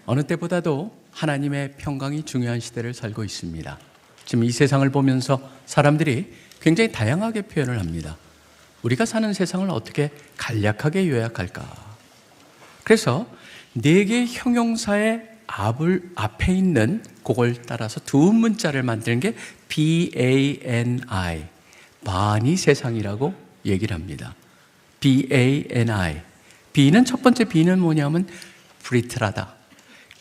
어느 때보다도 하나님의 평강이 중요한 시대를 살고 있습니다. 지금 이 세상을 보면서 사람들이 굉장히 다양하게 표현을 합니다. 우리가 사는 세상을 어떻게 간략하게 요약할까? 그래서 4개의 형용사의 앞에 있는 그걸 따라서 두 문자를 만드는 게 B-A-N-I, 반이 세상이라고 얘기를 합니다. B-A-N-I. B는 첫 번째 B는 뭐냐면 브리틀하다.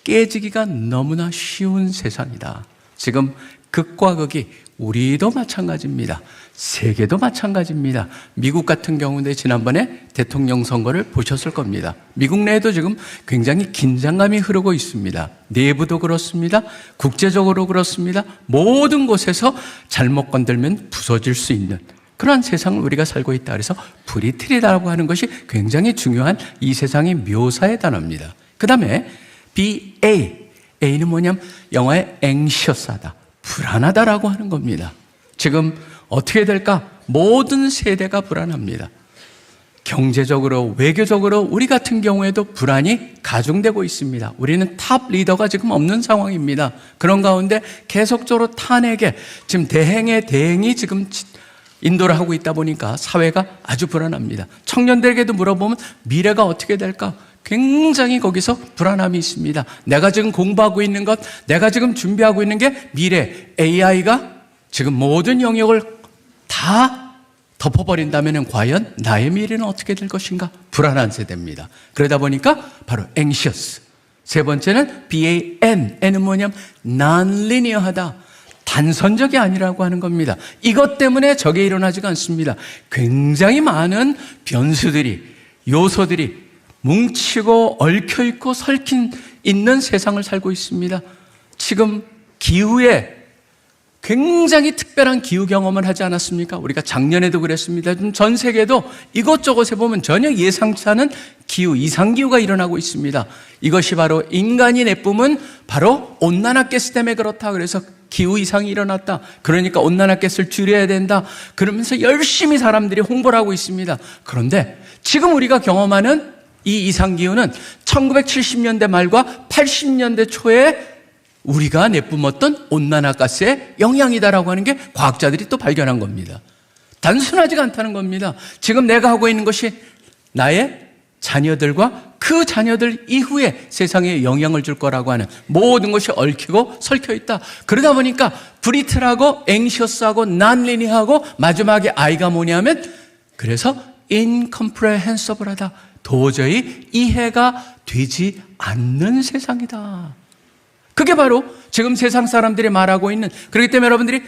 깨지기가 너무나 쉬운 세상이다. 지금 극과 극이 우리도 마찬가지입니다. 세계도 마찬가지입니다. 미국 같은 경우인데 지난번에 대통령 선거를 보셨을 겁니다. 미국 내에도 지금 굉장히 긴장감이 흐르고 있습니다. 내부도 그렇습니다. 국제적으로 그렇습니다. 모든 곳에서 잘못 건들면 부서질 수 있는 그러한 세상을 우리가 살고 있다. 그래서 브리틀이라고 하는 것이 굉장히 중요한 이 세상의 묘사의 단어입니다. 그 다음에 B-A, A는 뭐냐면 영어의 anxious하다, 불안하다라고 하는 겁니다. 지금 어떻게 될까? 모든 세대가 불안합니다. 경제적으로, 외교적으로 우리 같은 경우에도 불안이 가중되고 있습니다. 우리는 탑 리더가 지금 없는 상황입니다. 그런 가운데 계속적으로 탄핵에 지금 대행이 지금 인도를 하고 있다 보니까 사회가 아주 불안합니다. 청년들에게도 물어보면 미래가 어떻게 될까? 굉장히 거기서 불안함이 있습니다. 내가 지금 공부하고 있는 것, 내가 지금 준비하고 있는 게 미래 AI가 지금 모든 영역을 다 덮어버린다면 과연 나의 미래는 어떻게 될 것인가? 불안한 세대입니다. 그러다 보니까 바로 anxious. 세 번째는 BAN. N은 뭐냐면 non-linear하다. 단선적이 아니라고 하는 겁니다. 이것 때문에 저게 일어나지가 않습니다. 굉장히 많은 변수들이, 요소들이 뭉치고 얽혀있고 설킨 있는 세상을 살고 있습니다. 지금 기후에 굉장히 특별한 기후 경험을 하지 않았습니까? 우리가 작년에도 그랬습니다. 전 세계도 이것저것에 보면 전혀 예상치 않은 기후, 이상기후가 일어나고 있습니다. 이것이 바로 인간이 내뿜은 바로 온난화가스 때문에 그렇다. 그래서 기후 이상이 일어났다. 그러니까 온난화가스를 줄여야 된다. 그러면서 열심히 사람들이 홍보를 하고 있습니다. 그런데 지금 우리가 경험하는 이 이상기후는 1970년대 말과 80년대 초에 우리가 내뿜었던 온난화가스의 영향이다라고 하는 게 과학자들이 또 발견한 겁니다. 단순하지가 않다는 겁니다. 지금 내가 하고 있는 것이 나의 자녀들과 그 자녀들 이후에 세상에 영향을 줄 거라고 하는 모든 것이 얽히고 설켜 있다. 그러다 보니까 브리틀하고 앵셔스하고 난리니하고 마지막에 I가 뭐냐면 그래서 incomprehensible하다. 도저히 이해가 되지 않는 세상이다. 그게 바로 지금 세상 사람들이 말하고 있는, 그렇기 때문에 여러분들이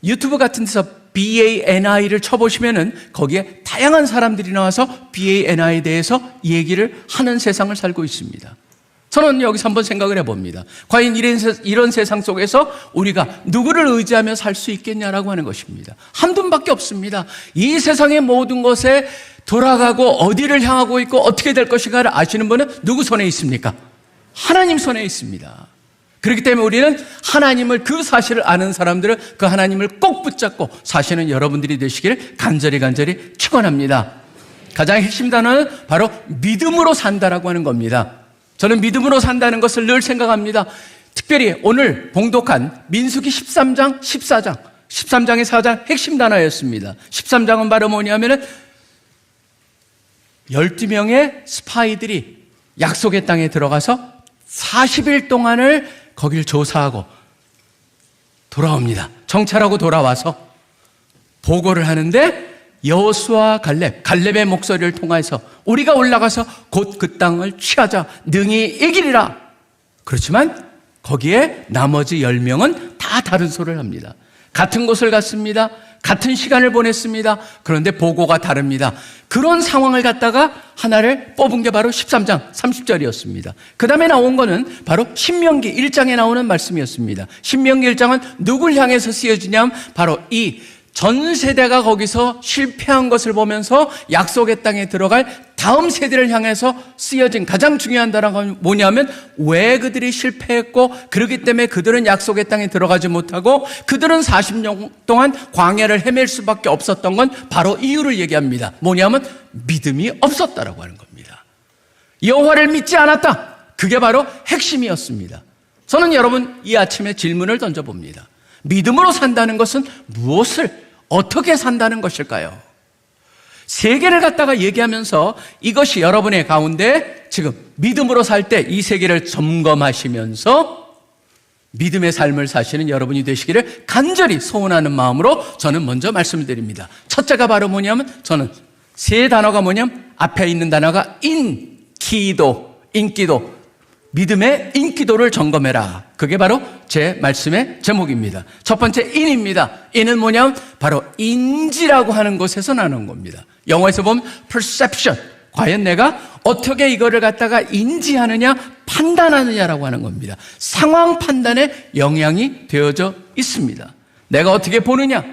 유튜브 같은 데서 BANI를 쳐보시면은 거기에 다양한 사람들이 나와서 BANI에 대해서 얘기를 하는 세상을 살고 있습니다. 저는 여기서 한번 생각을 해봅니다. 과연 이런 세상 속에서 우리가 누구를 의지하며 살 수 있겠냐라고 하는 것입니다. 한 분밖에 없습니다. 이 세상의 모든 것에 돌아가고 어디를 향하고 있고 어떻게 될 것인가를 아시는 분은 누구 손에 있습니까? 하나님 손에 있습니다. 그렇기 때문에 우리는 하나님을, 그 사실을 아는 사람들은 그 하나님을 꼭 붙잡고 사시는 여러분들이 되시기를 간절히 축원합니다. 가장 핵심 단어는 바로 믿음으로 산다라고 하는 겁니다. 저는 믿음으로 산다는 것을 늘 생각합니다. 특별히 오늘 봉독한 민수기 13장, 14장, 13장의 4장 핵심 단어였습니다. 13장은 바로 뭐냐면은 12명의 스파이들이 약속의 땅에 들어가서 40일 동안을 거길 조사하고 돌아옵니다. 정찰하고 돌아와서 보고를 하는데 여호수아와 갈렙의 목소리를 통해서 우리가 올라가서 곧 그 땅을 취하자, 능히 이기리라. 그렇지만 거기에 나머지 10명은 다 다른 소리를 합니다. 같은 곳을 갔습니다. 같은 시간을 보냈습니다. 그런데 보고가 다릅니다. 그런 상황을 갖다가 하나를 뽑은 게 바로 13장 30절이었습니다. 그 다음에 나온 거는 바로 신명기 1장에 나오는 말씀이었습니다. 신명기 1장은 누굴 향해서 쓰여지냐면 바로 이 전 세대가 거기서 실패한 것을 보면서 약속의 땅에 들어갈 다음 세대를 향해서 쓰여진 가장 중요한 단어가 뭐냐면 왜 그들이 실패했고 그렇기 때문에 그들은 약속의 땅에 들어가지 못하고 그들은 40년 동안 광야를 헤맬 수밖에 없었던 건 바로 이유를 얘기합니다. 뭐냐면 믿음이 없었다라고 하는 겁니다. 여호와를 믿지 않았다. 그게 바로 핵심이었습니다. 저는 여러분 이 아침에 질문을 던져봅니다. 믿음으로 산다는 것은 무엇을 어떻게 산다는 것일까요? 세 개를 갖다가 얘기하면서 이것이 여러분의 가운데 지금 믿음으로 살 때 이 세 개를 점검하시면서 믿음의 삶을 사시는 여러분이 되시기를 간절히 소원하는 마음으로 저는 먼저 말씀을 드립니다. 첫째가 바로 뭐냐면 저는 세 단어가 뭐냐면 앞에 있는 단어가 인기도, 믿음의 인기도를 점검해라. 그게 바로 제 말씀의 제목입니다. 첫 번째 인입니다. 인은 뭐냐면 바로 인지라고 하는 것에서 나는 겁니다. 영어에서 보면 perception. 과연 내가 어떻게 이거를 갖다가 인지하느냐, 판단하느냐라고 하는 겁니다. 상황 판단에 영향이 되어져 있습니다. 내가 어떻게 보느냐,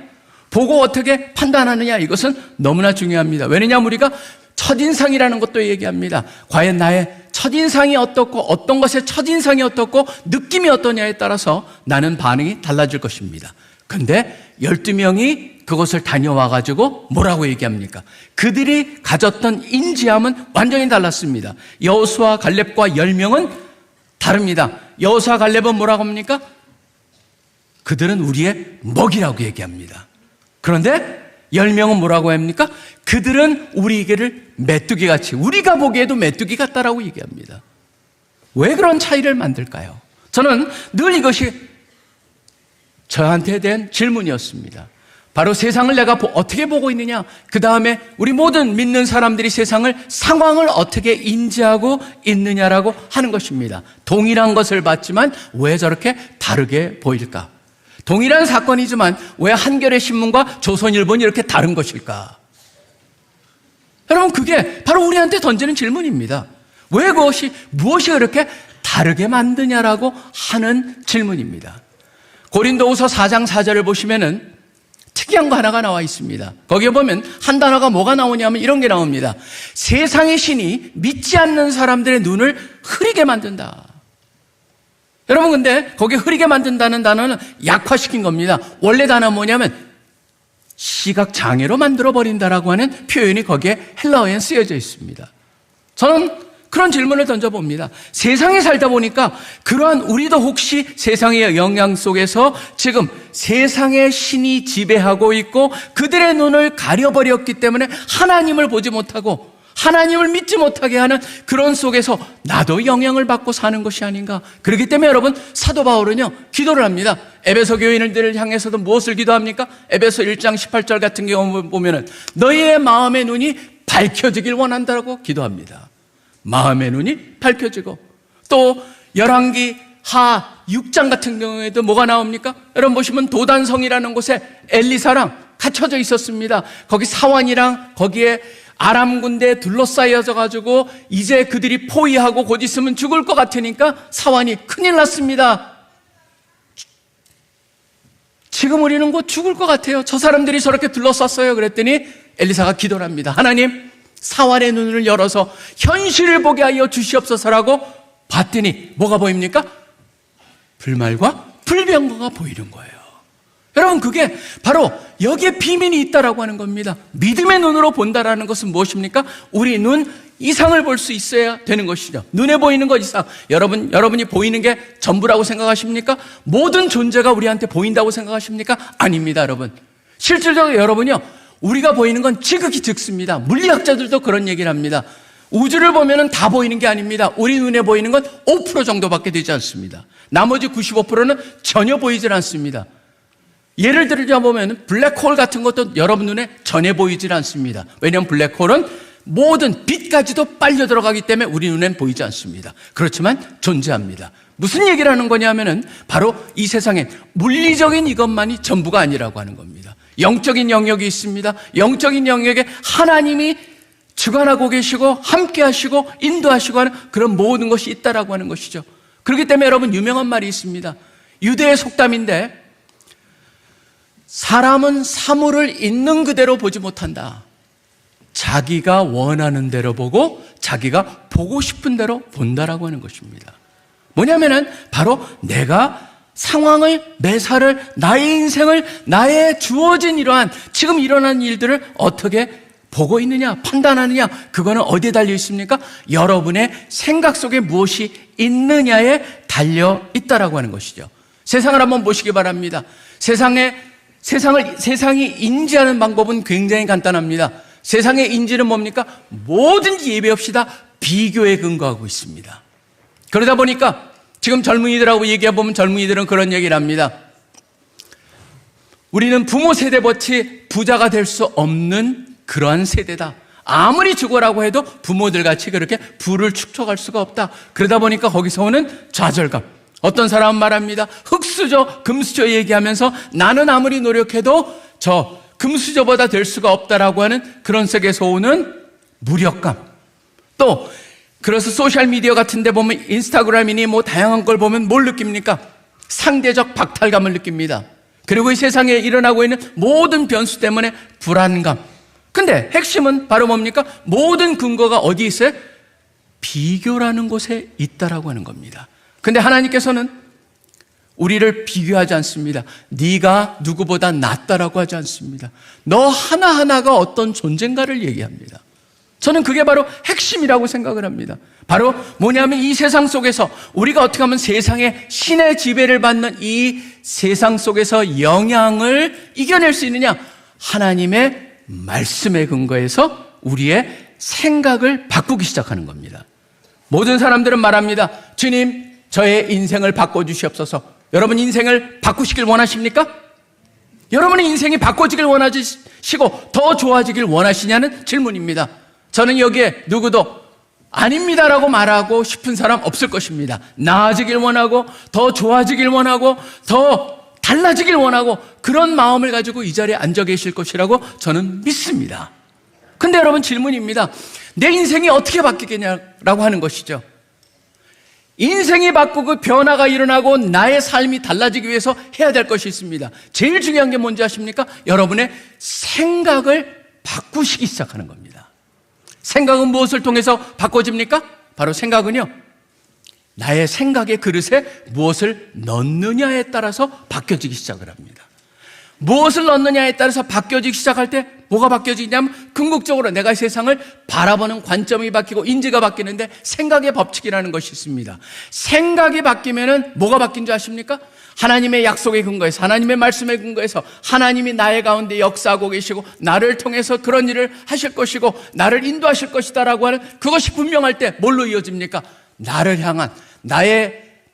보고 어떻게 판단하느냐, 이것은 너무나 중요합니다. 왜냐하면 우리가 첫인상이라는 것도 얘기합니다. 과연 나의 첫인상이 어떻고 어떤 것의 첫인상이 어떻고 느낌이 어떠냐에 따라서 나는 반응이 달라질 것입니다. 근데 12명이 그곳을 다녀와가지고 뭐라고 얘기합니까? 그들이 가졌던 인지함은 완전히 달랐습니다. 여호수아 갈렙과 10명은 다릅니다. 여호수아 갈렙은 뭐라고 합니까? 그들은 우리의 먹이라고 얘기합니다. 그런데 10명은 뭐라고 합니까? 그들은 우리에게를 메뚜기같이, 우리가 보기에도 메뚜기 같다라고 얘기합니다. 왜 그런 차이를 만들까요? 저는 늘 이것이 저한테 된 질문이었습니다. 바로 세상을 내가 어떻게 보고 있느냐, 그 다음에 우리 모든 믿는 사람들이 세상을, 상황을 어떻게 인지하고 있느냐라고 하는 것입니다. 동일한 것을 봤지만 왜 저렇게 다르게 보일까? 동일한 사건이지만 왜 한겨레 신문과 조선일보는 이렇게 다른 것일까? 여러분, 그게 바로 우리한테 던지는 질문입니다. 왜 그것이, 무엇이 그렇게 다르게 만드냐라고 하는 질문입니다. 고린도후서 4장 4절을 보시면은 특이한 거 하나가 나와 있습니다. 거기에 보면 한 단어가 뭐가 나오냐면 이런 게 나옵니다. 세상의 신이 믿지 않는 사람들의 눈을 흐리게 만든다. 여러분, 근데 거기에 흐리게 만든다는 단어는 약화시킨 겁니다. 원래 단어는 뭐냐면 시각장애로 만들어버린다라고 하는 표현이 거기에 헬라어에 쓰여져 있습니다. 저는 그런 질문을 던져봅니다. 세상에 살다 보니까 그러한 우리도 혹시 세상의 영향 속에서 지금 세상의 신이 지배하고 있고 그들의 눈을 가려버렸기 때문에 하나님을 보지 못하고 하나님을 믿지 못하게 하는 그런 속에서 나도 영향을 받고 사는 것이 아닌가. 그렇기 때문에 여러분, 사도 바울은요 기도를 합니다. 에베소 교인들을 향해서도 무엇을 기도합니까? 에베소 1장 18절 같은 경우 보면은 너희의 마음의 눈이 밝혀지길 원한다라고 기도합니다. 마음의 눈이 밝혀지고, 또 열왕기 하 6장 같은 경우에도 뭐가 나옵니까? 여러분 보시면 도단성이라는 곳에 엘리사랑 갇혀져 있었습니다. 거기 사환이랑 거기에 아람 군대에 둘러싸여져 가지고 이제 그들이 포위하고 곧 있으면 죽을 것 같으니까 사환이 큰일 났습니다. 지금 우리는 곧 죽을 것 같아요. 저 사람들이 저렇게 둘러쌌어요. 그랬더니 엘리사가 기도를 합니다. 하나님, 사환의 눈을 열어서 현실을 보게 하여 주시옵소서라고 봤더니 뭐가 보입니까? 불말과 불병거가 보이는 거예요. 여러분, 그게 바로 여기에 비밀이 있다라고 하는 겁니다. 믿음의 눈으로 본다라는 것은 무엇입니까? 우리 눈 이상을 볼 수 있어야 되는 것이죠. 눈에 보이는 것 이상. 여러분이 보이는 게 전부라고 생각하십니까? 모든 존재가 우리한테 보인다고 생각하십니까? 아닙니다, 여러분. 실질적으로 여러분이요, 우리가 보이는 건 지극히 적습니다. 물리학자들도 그런 얘기를 합니다. 우주를 보면은 다 보이는 게 아닙니다. 우리 눈에 보이는 건 5% 정도밖에 되지 않습니다. 나머지 95%는 전혀 보이질 않습니다. 예를 들자보면 블랙홀 같은 것도 여러분 눈에 전혀 보이질 않습니다. 왜냐하면 블랙홀은 모든 빛까지도 빨려 들어가기 때문에 우리 눈엔 보이지 않습니다. 그렇지만 존재합니다. 무슨 얘기를 하는 거냐면은 바로 이 세상에 물리적인 이것만이 전부가 아니라고 하는 겁니다. 영적인 영역이 있습니다. 영적인 영역에 하나님이 주관하고 계시고 함께 하시고 인도하시고 하는 그런 모든 것이 있다라고 하는 것이죠. 그렇기 때문에 여러분, 유명한 말이 있습니다. 유대의 속담인데, 사람은 사물을 있는 그대로 보지 못한다. 자기가 원하는 대로 보고 자기가 보고 싶은 대로 본다라고 하는 것입니다. 뭐냐면은 바로 내가 상황을, 매사를, 나의 인생을, 나의 주어진 이러한 지금 일어난 일들을 어떻게 보고 있느냐, 판단하느냐, 그거는 어디에 달려 있습니까? 여러분의 생각 속에 무엇이 있느냐에 달려 있다라고 하는 것이죠. 세상을 한번 보시기 바랍니다. 세상이 인지하는 방법은 굉장히 간단합니다. 세상의 인지는 뭡니까? 뭐든지 예배 없이 다 비교에 근거하고 있습니다. 그러다 보니까 지금 젊은이들하고 얘기해보면 젊은이들은 그런 얘기를 합니다. 우리는 부모 세대같이 부자가 될 수 없는 그러한 세대다. 아무리 죽어라고 해도 부모들 같이 그렇게 부를 축적할 수가 없다. 그러다 보니까 거기서 오는 좌절감. 어떤 사람은 말합니다. 흙수저, 금수저 얘기하면서 나는 아무리 노력해도 저 금수저보다 될 수가 없다라고 하는 그런 속에서 오는 무력감. 또 그래서 소셜미디어 같은 데 보면 인스타그램이니 뭐 다양한 걸 보면 뭘 느낍니까? 상대적 박탈감을 느낍니다. 그리고 이 세상에 일어나고 있는 모든 변수 때문에 불안감. 근데 핵심은 바로 뭡니까? 모든 근거가 어디 있어요? 비교라는 곳에 있다라고 하는 겁니다. 근데 하나님께서는 우리를 비교하지 않습니다. 네가 누구보다 낫다라고 하지 않습니다. 너 하나하나가 어떤 존재인가를 얘기합니다. 저는 그게 바로 핵심이라고 생각을 합니다. 바로 뭐냐면 이 세상 속에서 우리가 어떻게 하면 세상의 신의 지배를 받는 이 세상 속에서 영향을 이겨낼 수 있느냐? 하나님의 말씀에 근거해서 우리의 생각을 바꾸기 시작하는 겁니다. 모든 사람들은 말합니다. 주님, 저의 인생을 바꿔주시옵소서. 여러분 인생을 바꾸시길 원하십니까? 여러분의 인생이 바꿔지길 원하시고 더 좋아지길 원하시냐는 질문입니다. 저는 여기에 누구도 아닙니다라고 말하고 싶은 사람 없을 것입니다. 나아지길 원하고 더 좋아지길 원하고 더 달라지길 원하고 그런 마음을 가지고 이 자리에 앉아 계실 것이라고 저는 믿습니다. 근데 여러분 질문입니다. 내 인생이 어떻게 바뀌겠냐라고 하는 것이죠. 인생이 바꾸고 변화가 일어나고 나의 삶이 달라지기 위해서 해야 될 것이 있습니다. 제일 중요한 게 뭔지 아십니까? 여러분의 생각을 바꾸시기 시작하는 겁니다. 생각은 무엇을 통해서 바꿔집니까? 바로 생각은요, 나의 생각의 그릇에 무엇을 넣느냐에 따라서 바뀌어지기 시작을 합니다. 무엇을 넣느냐에 따라서 바뀌어지기 시작할 때 뭐가 바뀌어지냐면 궁극적으로 내가 세상을 바라보는 관점이 바뀌고 인지가 바뀌는데 생각의 법칙이라는 것이 있습니다. 생각이 바뀌면은 뭐가 바뀐 줄 아십니까? 하나님의 약속에 근거해서 하나님의 말씀에 근거해서 하나님이 나의 가운데 역사하고 계시고 나를 통해서 그런 일을 하실 것이고 나를 인도하실 것이다라고 하는 그것이 분명할 때 뭘로 이어집니까? 나를 향한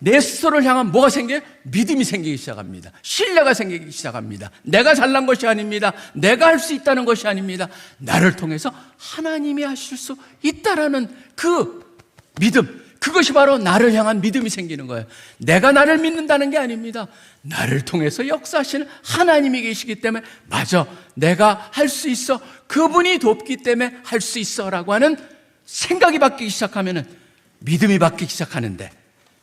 내 스스로를 향한 뭐가 생겨요? 믿음이 생기기 시작합니다. 신뢰가 생기기 시작합니다. 내가 잘난 것이 아닙니다. 내가 할 수 있다는 것이 아닙니다. 나를 통해서 하나님이 하실 수 있다라는 그 믿음, 그것이 바로 나를 향한 믿음이 생기는 거예요. 내가 나를 믿는다는 게 아닙니다. 나를 통해서 역사하시는 하나님이 계시기 때문에 맞아, 내가 할 수 있어, 그분이 돕기 때문에 할 수 있어 라고 하는 생각이 바뀌기 시작하면 믿음이 바뀌기 시작하는데,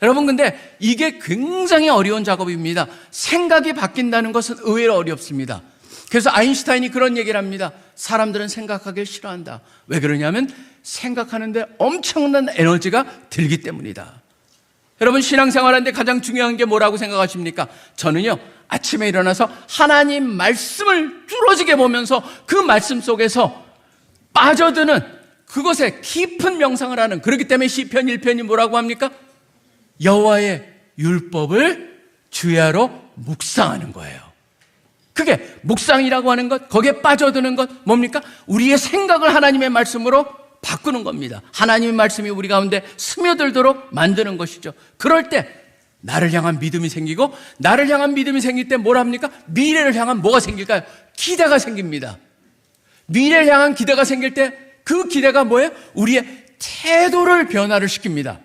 여러분 근데 이게 굉장히 어려운 작업입니다. 생각이 바뀐다는 것은 의외로 어렵습니다. 그래서 아인슈타인이 그런 얘기를 합니다. 사람들은 생각하기를 싫어한다. 왜 그러냐면 생각하는데 엄청난 에너지가 들기 때문이다. 여러분 신앙생활하는데 가장 중요한 게 뭐라고 생각하십니까? 저는요, 아침에 일어나서 하나님 말씀을 뚫어지게 보면서 그 말씀 속에서 빠져드는 그것에 깊은 명상을 하는, 그렇기 때문에 시편 1편이 뭐라고 합니까? 여호와의 율법을 주야로 묵상하는 거예요. 그게 묵상이라고 하는 것, 거기에 빠져드는 것 뭡니까? 우리의 생각을 하나님의 말씀으로 바꾸는 겁니다. 하나님의 말씀이 우리 가운데 스며들도록 만드는 것이죠. 그럴 때 나를 향한 믿음이 생기고, 나를 향한 믿음이 생길 때 뭘 합니까? 미래를 향한 뭐가 생길까요? 기대가 생깁니다. 미래를 향한 기대가 생길 때 그 기대가 뭐예요? 우리의 태도를 변화를 시킵니다.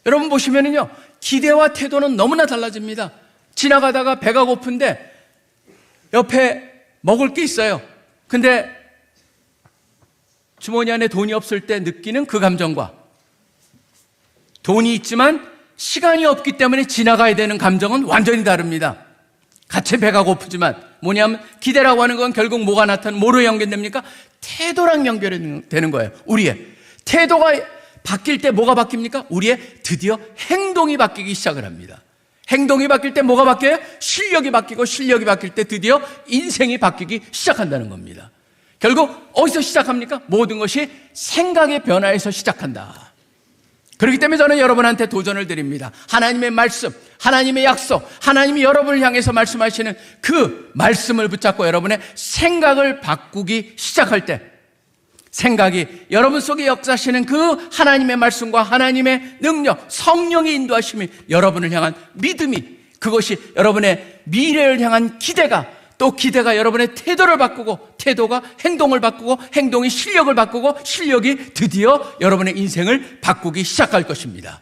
여러분 보시면은요, 기대와 태도는 너무나 달라집니다. 지나가다가 배가 고픈데 옆에 먹을 게 있어요. 근데 주머니 안에 돈이 없을 때 느끼는 그 감정과 돈이 있지만 시간이 없기 때문에 지나가야 되는 감정은 완전히 다릅니다. 같이 배가 고프지만 뭐냐면 기대라고 하는 건 결국 뭐가 나타나는, 뭐로 연결됩니까? 태도랑 연결되는 거예요. 우리의 태도가 바뀔 때 뭐가 바뀝니까? 우리의 드디어 행동이 바뀌기 시작을 합니다. 행동이 바뀔 때 뭐가 바뀌어요? 실력이 바뀌고, 실력이 바뀔 때 드디어 인생이 바뀌기 시작한다는 겁니다. 결국 어디서 시작합니까? 모든 것이 생각의 변화에서 시작한다. 그렇기 때문에 저는 여러분한테 도전을 드립니다. 하나님의 말씀, 하나님의 약속, 하나님이 여러분을 향해서 말씀하시는 그 말씀을 붙잡고 여러분의 생각을 바꾸기 시작할 때, 생각이 여러분 속에 역사하시는 그 하나님의 말씀과 하나님의 능력, 성령의 인도하심이 여러분을 향한 믿음이, 그것이 여러분의 미래를 향한 기대가, 또 기대가 여러분의 태도를 바꾸고, 태도가 행동을 바꾸고, 행동이 실력을 바꾸고, 실력이 드디어 여러분의 인생을 바꾸기 시작할 것입니다.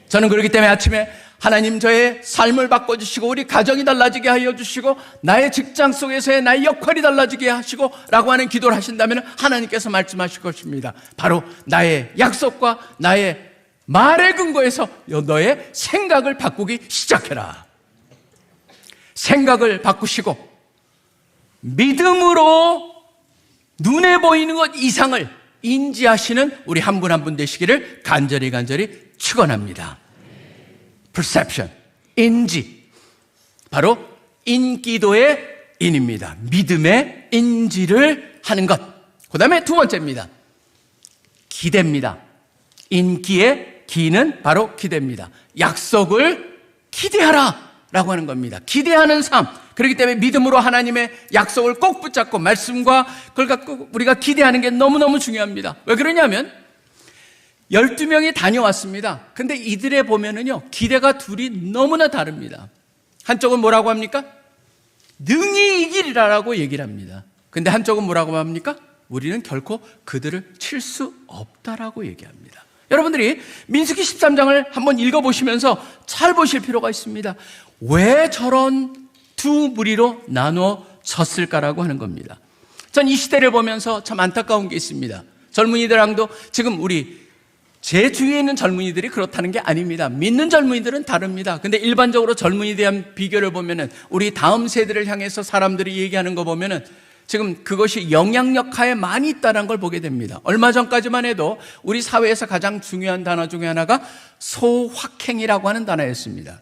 저는 그렇기 때문에 아침에 하나님 저의 삶을 바꿔주시고, 우리 가정이 달라지게 하여 주시고, 나의 직장 속에서의 나의 역할이 달라지게 하시고 라고 하는 기도를 하신다면 하나님께서 말씀하실 것입니다. 바로 나의 약속과 나의 말의 근거에서 너의 생각을 바꾸기 시작해라. 생각을 바꾸시고 믿음으로 눈에 보이는 것 이상을 인지하시는 우리 한 분 한 분 되시기를 간절히 축원합니다. perception, 인지, 바로 인기도의 인입니다. 믿음의 인지를 하는 것. 그 다음에 두 번째입니다. 기대입니다. 인기의 기는 바로 기대입니다. 약속을 기대하라 라고 하는 겁니다. 기대하는 삶. 그렇기 때문에 믿음으로 하나님의 약속을 꼭 붙잡고 말씀과 그걸 갖고 우리가 기대하는 게 너무너무 중요합니다. 왜 그러냐면 12명이 다녀왔습니다. 근데 이들에 보면은요, 기대가 둘이 너무나 다릅니다. 한쪽은 뭐라고 합니까? 능히 이기리라라고 얘기를 합니다. 근데 한쪽은 뭐라고 합니까? 우리는 결코 그들을 칠 수 없다라고 얘기합니다. 여러분들이 민수기 13장을 한번 읽어보시면서 잘 보실 필요가 있습니다. 왜 저런 두 무리로 나누어졌을까라고 하는 겁니다. 전 이 시대를 보면서 참 안타까운 게 있습니다. 젊은이들랑도 지금 제 주위에 있는 젊은이들이 그렇다는 게 아닙니다. 믿는 젊은이들은 다릅니다. 근데 일반적으로 젊은이에 대한 비교를 보면은 우리 다음 세대를 향해서 사람들이 얘기하는 거 보면은 지금 그것이 영향력 하에 많이 있다는 걸 보게 됩니다. 얼마 전까지만 해도 우리 사회에서 가장 중요한 단어 중에 하나가 소확행이라고 하는 단어였습니다.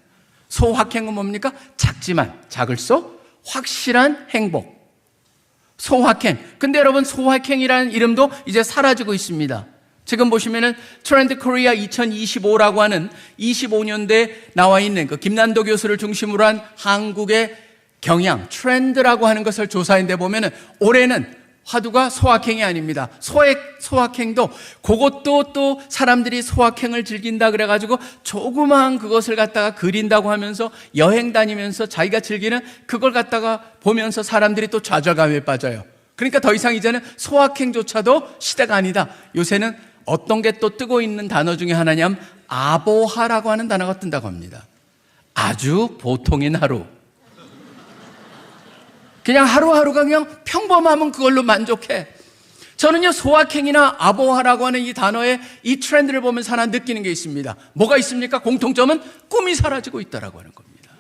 소확행은 뭡니까? 작지만 작을수록 확실한 행복. 소확행. 근데 여러분, 소확행이라는 이름도 이제 사라지고 있습니다. 지금 보시면은 트렌드 코리아 2025라고 하는 25년대에 나와 있는 그 김난도 교수를 중심으로 한 한국의 경향, 트렌드라고 하는 것을 조사했는데 보면은 올해는 화두가 소확행이 아닙니다. 소확행도 그것도 또 사람들이 소확행을 즐긴다 그래가지고 조그마한 그것을 갖다가 그린다고 하면서 여행 다니면서 자기가 즐기는 그걸 갖다가 보면서 사람들이 또 좌절감에 빠져요. 그러니까 더 이상 이제는 소확행조차도 시대가 아니다. 요새는 어떤 게 또 뜨고 있는 단어 중에 하나냐면 아보하라고 하는 단어가 뜬다고 합니다. 아주 보통인 하루. 그냥 하루하루가 그냥 평범하면 그걸로 만족해. 저는요, 소확행이나 아보하라고 하는 이 단어의 이 트렌드를 보면서 하나 느끼는 게 있습니다. 뭐가 있습니까? 공통점은 꿈이 사라지고 있다라고 하는 겁니다.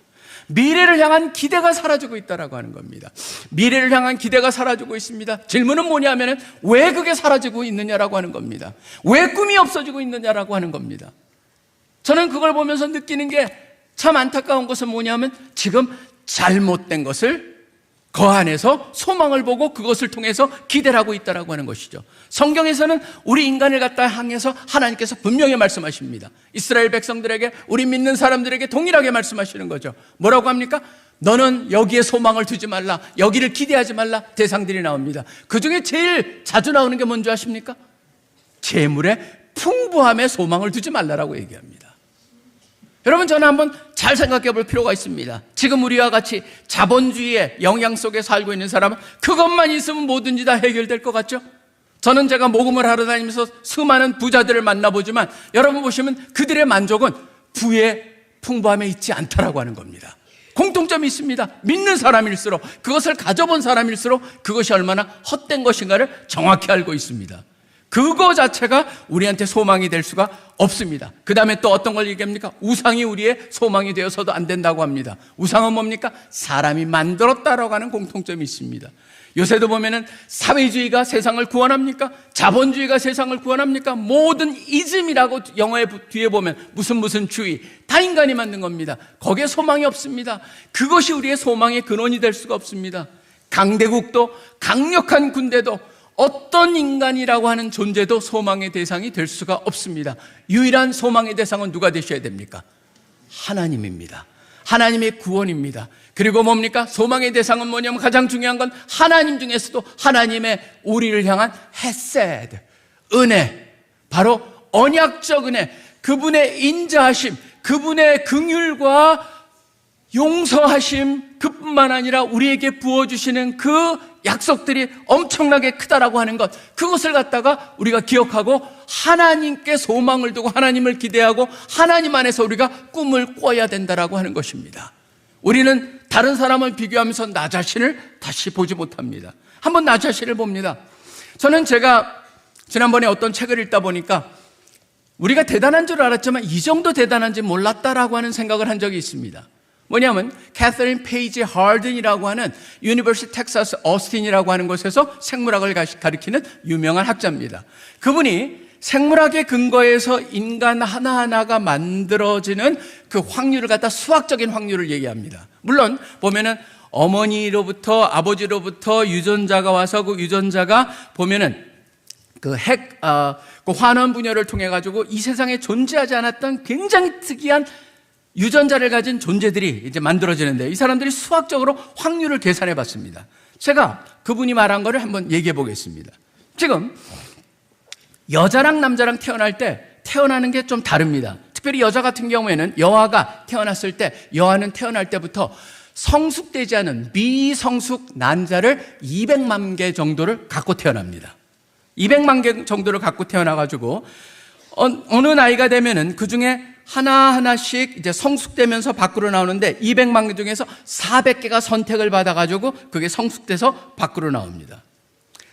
미래를 향한 기대가 사라지고 있다라고 하는 겁니다. 미래를 향한 기대가 사라지고 있습니다. 질문은 뭐냐면은 왜 그게 사라지고 있느냐라고 하는 겁니다. 왜 꿈이 없어지고 있느냐라고 하는 겁니다. 저는 그걸 보면서 느끼는 게 참 안타까운 것은 뭐냐면 지금 잘못된 것을 그 안에서 소망을 보고 그것을 통해서 기대를 하고 있다라고 하는 것이죠. 성경에서는 우리 인간을 갖다 향해서 하나님께서 분명히 말씀하십니다. 이스라엘 백성들에게, 우리 믿는 사람들에게 동일하게 말씀하시는 거죠. 뭐라고 합니까? 너는 여기에 소망을 두지 말라, 여기를 기대하지 말라 대상들이 나옵니다. 그 중에 제일 자주 나오는 게 뭔지 아십니까? 재물의 풍부함에 소망을 두지 말라라고 얘기합니다. 여러분, 저는 한번 잘 생각해 볼 필요가 있습니다. 지금 우리와 같이 자본주의의 영향 속에 살고 있는 사람은 그것만 있으면 뭐든지 다 해결될 것 같죠? 저는 제가 모금을 하러 다니면서 수많은 부자들을 만나보지만 여러분 보시면 그들의 만족은 부의 풍부함에 있지 않다라고 하는 겁니다. 공통점이 있습니다. 믿는 사람일수록, 그것을 가져본 사람일수록 그것이 얼마나 헛된 것인가를 정확히 알고 있습니다. 그거 자체가 우리한테 소망이 될 수가 없습니다. 그 다음에 또 어떤 걸 얘기합니까? 우상이 우리의 소망이 되어서도 안 된다고 합니다. 우상은 뭡니까? 사람이 만들었다라고 하는 공통점이 있습니다. 요새도 보면은 사회주의가 세상을 구원합니까? 자본주의가 세상을 구원합니까? 모든 이즘이라고 영어의 뒤에 보면 무슨 주의, 다 인간이 만든 겁니다. 거기에 소망이 없습니다. 그것이 우리의 소망의 근원이 될 수가 없습니다. 강대국도 강력한 군대도 어떤 인간이라고 하는 존재도 소망의 대상이 될 수가 없습니다. 유일한 소망의 대상은 누가 되셔야 됩니까? 하나님입니다. 하나님의 구원입니다. 그리고 뭡니까? 소망의 대상은 뭐냐면 가장 중요한 건 하나님 중에서도 하나님의 우리를 향한 헤세드, 은혜, 바로 언약적 은혜, 그분의 인자하심, 그분의 긍휼과 용서하심, 그뿐만 아니라 우리에게 부어주시는 그 약속들이 엄청나게 크다라고 하는 것, 그것을 갖다가 우리가 기억하고 하나님께 소망을 두고 하나님을 기대하고 하나님 안에서 우리가 꿈을 꿔야 된다라고 하는 것입니다. 우리는 다른 사람을 비교하면서 나 자신을 다시 보지 못합니다. 한번 나 자신을 봅니다. 저는 제가 지난번에 어떤 책을 읽다 보니까 우리가 대단한 줄 알았지만 이 정도 대단한지 몰랐다라고 하는 생각을 한 적이 있습니다. 뭐냐면 캐서린 페이지 하든이라고 하는 유니버시티 텍사스 어스틴이라고 하는 곳에서 생물학을 가리키는 유명한 학자입니다. 그분이 생물학의 근거에서 인간 하나하나가 만들어지는 그 확률을 갖다 수학적인 확률을 얘기합니다. 물론 보면은 어머니로부터 아버지로부터 유전자가 와서 그 유전자가 보면은 그 환원 분열을 통해 가지고 이 세상에 존재하지 않았던 굉장히 특이한 유전자를 가진 존재들이 이제 만들어지는데 이 사람들이 수학적으로 확률을 계산해 봤습니다. 제가 그분이 말한 거를 한번 얘기해 보겠습니다. 지금 여자랑 남자랑 태어날 때 태어나는 게 좀 다릅니다. 특별히 여자 같은 경우에는 여아가 태어났을 때 여아는 태어날 때부터 성숙되지 않은 미성숙 난자를 200만 개 정도를 갖고 태어납니다. 200만 개 정도를 갖고 태어나가지고 어느 나이가 되면은 그 중에 하나하나씩 이제 성숙되면서 밖으로 나오는데 200만 개 중에서 400개가 선택을 받아가지고 그게 성숙돼서 밖으로 나옵니다.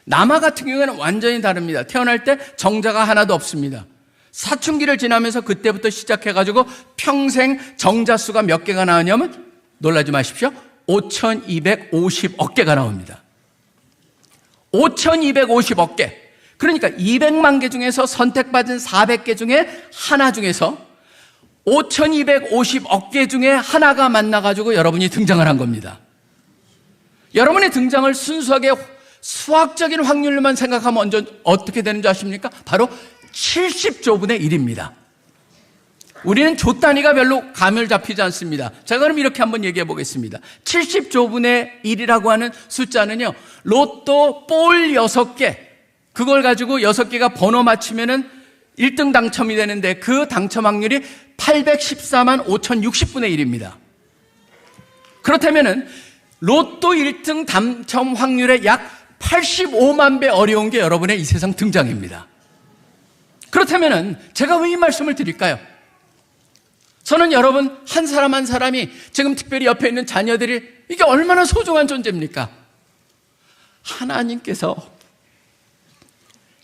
남아 같은 경우에는 완전히 다릅니다. 태어날 때 정자가 하나도 없습니다. 사춘기를 지나면서 그때부터 시작해가지고 평생 정자 수가 몇 개가 나오냐면 놀라지 마십시오. 5,250억 개가 나옵니다. 5,250억 개. 그러니까 200만 개 중에서 선택받은 400개 중에 하나 중에서 5,250억 개 중에 하나가 만나가지고 여러분이 등장을 한 겁니다. 여러분의 등장을 순수하게 수학적인 확률로만 생각하면 어떻게 되는 줄 아십니까? 바로 70조분의 1입니다. 우리는 조 단위가 별로 감을 잡히지 않습니다. 자, 그럼 이렇게 한번 얘기해 보겠습니다. 70조분의 1이라고 하는 숫자는요, 로또 볼 6개, 그걸 가지고 6개가 번호 맞추면은 1등 당첨이 되는데 그 당첨 확률이 814만 5,060분의 1입니다. 그렇다면은 로또 1등 당첨 확률의 약 85만 배 어려운 게 여러분의 이 세상 등장입니다. 그렇다면은 제가 왜 이 말씀을 드릴까요? 저는 여러분 한 사람 한 사람이 지금 특별히 옆에 있는 자녀들이 이게 얼마나 소중한 존재입니까? 하나님께서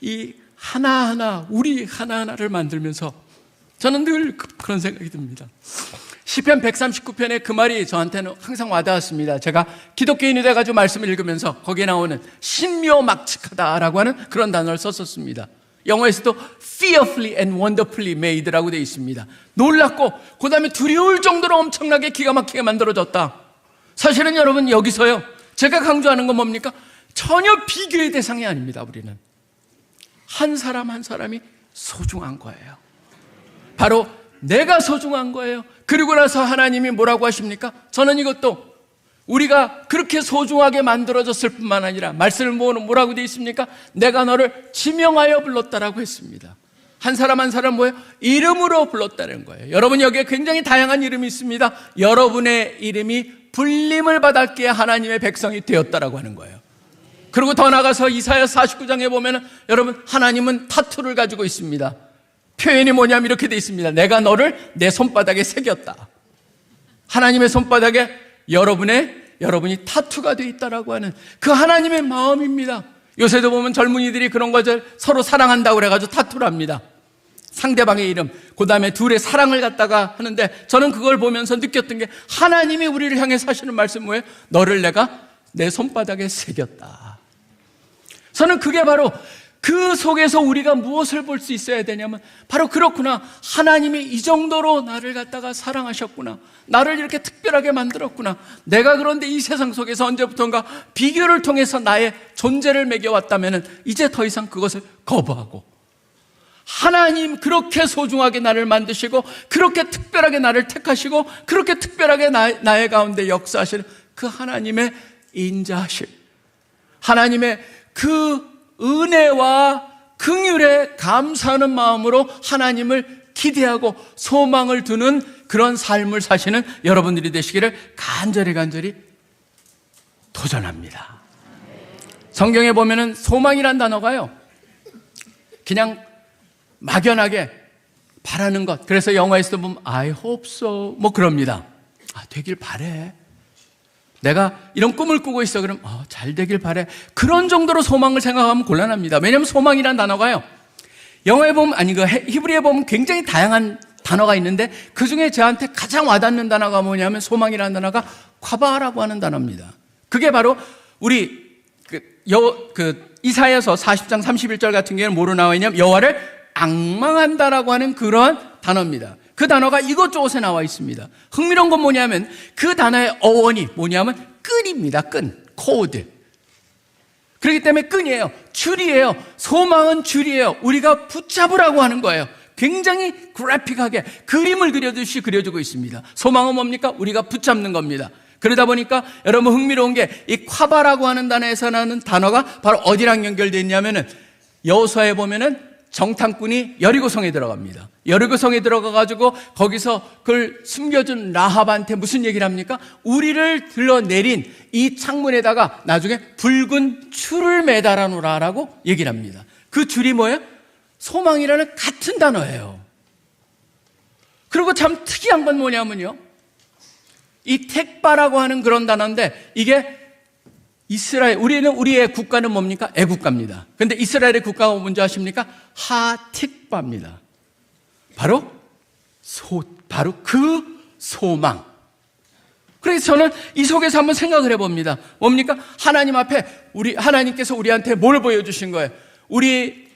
이 하나하나 우리 하나하나를 만들면서 저는 늘 그런 생각이 듭니다. 시편 139편의 그 말이 저한테는 항상 와닿았습니다. 제가 기독교인이 돼가지고 말씀을 읽으면서 거기에 나오는 신묘막측하다라고 하는 그런 단어를 썼었습니다. 영어에서도 fearfully and wonderfully made라고 되어 있습니다. 놀랍고 그 다음에 두려울 정도로 엄청나게 기가 막히게 만들어졌다. 사실은 여러분 여기서요, 제가 강조하는 건 뭡니까? 전혀 비교의 대상이 아닙니다. 우리는 한 사람 한 사람이 소중한 거예요. 바로 내가 소중한 거예요. 그리고 나서 하나님이 뭐라고 하십니까? 저는 이것도 우리가 그렇게 소중하게 만들어졌을 뿐만 아니라 말씀을 모으는 뭐라고 되어 있습니까? 내가 너를 지명하여 불렀다라고 했습니다. 한 사람 한 사람 뭐예요? 이름으로 불렀다는 거예요. 여러분 여기에 굉장히 다양한 이름이 있습니다. 여러분의 이름이 불림을 받았기에 하나님의 백성이 되었다라고 하는 거예요. 그리고 더 나가서 이사야 49장에 보면 여러분 하나님은 타투를 가지고 있습니다. 표현이 뭐냐면 이렇게 되어 있습니다. 내가 너를 내 손바닥에 새겼다. 하나님의 손바닥에 여러분이 타투가 되어 있다라고 하는 그 하나님의 마음입니다. 요새도 보면 젊은이들이 그런 것을 서로 사랑한다고 그래가지고 타투를 합니다. 상대방의 이름, 그 다음에 둘의 사랑을 갖다가 하는데 저는 그걸 보면서 느꼈던 게 하나님이 우리를 향해서 하시는 말씀 뭐예요? 너를 내가 내 손바닥에 새겼다. 저는 그게 바로 그 속에서 우리가 무엇을 볼 수 있어야 되냐면 바로 그렇구나. 하나님이 이 정도로 나를 갖다가 사랑하셨구나. 나를 이렇게 특별하게 만들었구나. 내가 그런데 이 세상 속에서 언제부턴가 비교를 통해서 나의 존재를 매겨왔다면 이제 더 이상 그것을 거부하고, 하나님 그렇게 소중하게 나를 만드시고 그렇게 특별하게 나를 택하시고 그렇게 특별하게 나의 가운데 역사하시는 그 하나님의 인자하실, 하나님의 그 은혜와 긍휼에 감사하는 마음으로 하나님을 기대하고 소망을 두는 그런 삶을 사시는 여러분들이 되시기를 간절히 도전합니다. 성경에 보면은 소망이란 단어가요, 그냥 막연하게 바라는 것. 그래서 영화에서도 보면 I hope so 뭐 그럽니다. 되길 바래. 내가 이런 꿈을 꾸고 있어. 그럼 잘 되길 바래. 그런 정도로 소망을 생각하면 곤란합니다. 왜냐하면 소망이란 단어가요, 영어에 보면 히브리에 보면 굉장히 다양한 단어가 있는데 그 중에 저한테 가장 와닿는 단어가 뭐냐면 소망이라는 단어가 콰바라고 하는 단어입니다. 그게 바로 우리 이사야서 40장 31절 같은 경우에는 뭐로 나와 있냐면 여호와를 앙망한다라고 하는 그런 단어입니다. 그 단어가 이것저것에 나와 있습니다. 흥미로운 건 뭐냐면 그 단어의 어원이 뭐냐면 끈입니다. 끈, 코드. 그렇기 때문에 끈이에요. 줄이에요. 소망은 줄이에요. 우리가 붙잡으라고 하는 거예요. 굉장히 그래픽하게 그림을 그려듯이 그려주고 있습니다. 소망은 뭡니까? 우리가 붙잡는 겁니다. 그러다 보니까 여러분 흥미로운 게 이 콰바라고 하는 단어에서 나는 단어가 바로 어디랑 연결되어 있냐면은 여호수아에 보면은 정탐꾼이 여리고성에 들어갑니다. 여리고성에 들어가가지고 거기서 그걸 숨겨준 라합한테 무슨 얘기를 합니까? 우리를 들러내린 이 창문에다가 나중에 붉은 줄을 매달아 놓으라라고 얘기를 합니다. 그 줄이 뭐예요? 소망이라는 같은 단어예요. 그리고 참 특이한 건 뭐냐면요, 이 택바라고 하는 그런 단어인데 이게 이스라엘, 우리의 국가는 뭡니까? 애국가입니다. 그런데 이스라엘의 국가가 뭔지 아십니까? 하틱바입니다. 바로 그 소망. 그래서 저는 이 속에서 한번 생각을 해봅니다. 뭡니까? 하나님 앞에 하나님께서 우리한테 뭘 보여주신 거예요? 우리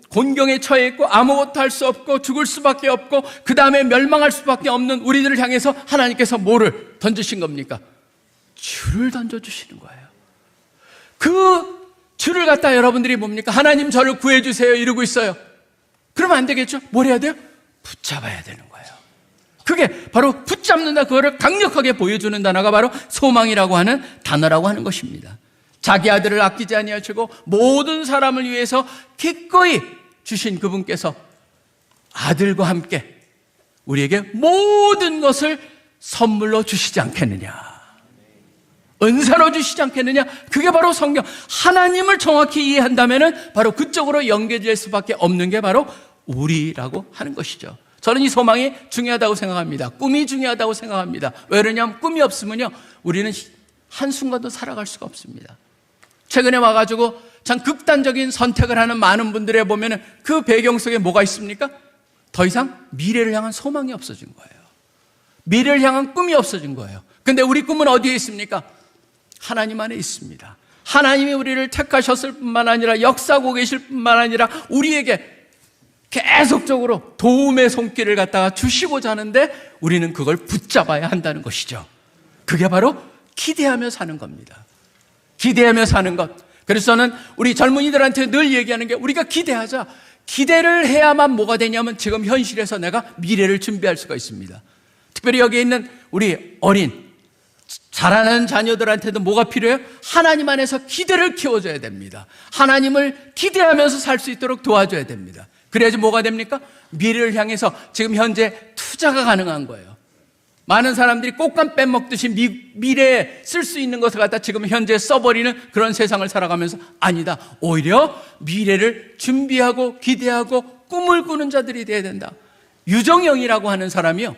곤경에 처해 있고 아무것도 할 수 없고 죽을 수밖에 없고 그 다음에 멸망할 수밖에 없는 우리들을 향해서 하나님께서 뭐를 던지신 겁니까? 줄을 던져주시는 거예요. 그 줄을 갖다 여러분들이 뭡니까? 하나님 저를 구해주세요 이러고 있어요. 그러면 안 되겠죠? 뭘 해야 돼요? 붙잡아야 되는 거예요. 그게 바로 붙잡는다, 그거를 강력하게 보여주는 단어가 바로 소망이라고 하는 단어라고 하는 것입니다. 자기 아들을 아끼지 아니하시고 모든 사람을 위해서 기꺼이 주신 그분께서 아들과 함께 우리에게 모든 것을 선물로 주시지 않겠느냐, 은사로 주시지 않겠느냐. 그게 바로 성경. 하나님을 정확히 이해한다면 바로 그쪽으로 연결될 수밖에 없는 게 바로 우리라고 하는 것이죠. 저는 이 소망이 중요하다고 생각합니다. 꿈이 중요하다고 생각합니다. 왜 그러냐면 꿈이 없으면요 우리는 한순간도 살아갈 수가 없습니다. 최근에 와가지고 참 극단적인 선택을 하는 많은 분들에 보면은 그 배경 속에 뭐가 있습니까? 더 이상 미래를 향한 소망이 없어진 거예요. 미래를 향한 꿈이 없어진 거예요. 근데 우리 꿈은 어디에 있습니까? 하나님 안에 있습니다. 하나님이 우리를 택하셨을 뿐만 아니라 역사하고 계실 뿐만 아니라 우리에게 계속적으로 도움의 손길을 갖다가 주시고자 하는데 우리는 그걸 붙잡아야 한다는 것이죠. 그게 바로 기대하며 사는 겁니다. 기대하며 사는 것. 그래서 저는 우리 젊은이들한테 늘 얘기하는 게 우리가 기대하자. 기대를 해야만 뭐가 되냐면 지금 현실에서 내가 미래를 준비할 수가 있습니다. 특별히 여기 있는 우리 어린 자라는 자녀들한테도 뭐가 필요해요? 하나님 안에서 기대를 키워줘야 됩니다. 하나님을 기대하면서 살 수 있도록 도와줘야 됩니다. 그래야지 뭐가 됩니까? 미래를 향해서 지금 현재 투자가 가능한 거예요. 많은 사람들이 꽃감 빼먹듯이 미래에 쓸 수 있는 것을 갖다 지금 현재 써버리는 그런 세상을 살아가면서 아니다. 오히려 미래를 준비하고 기대하고 꿈을 꾸는 자들이 돼야 된다. 유정영이라고 하는 사람이요,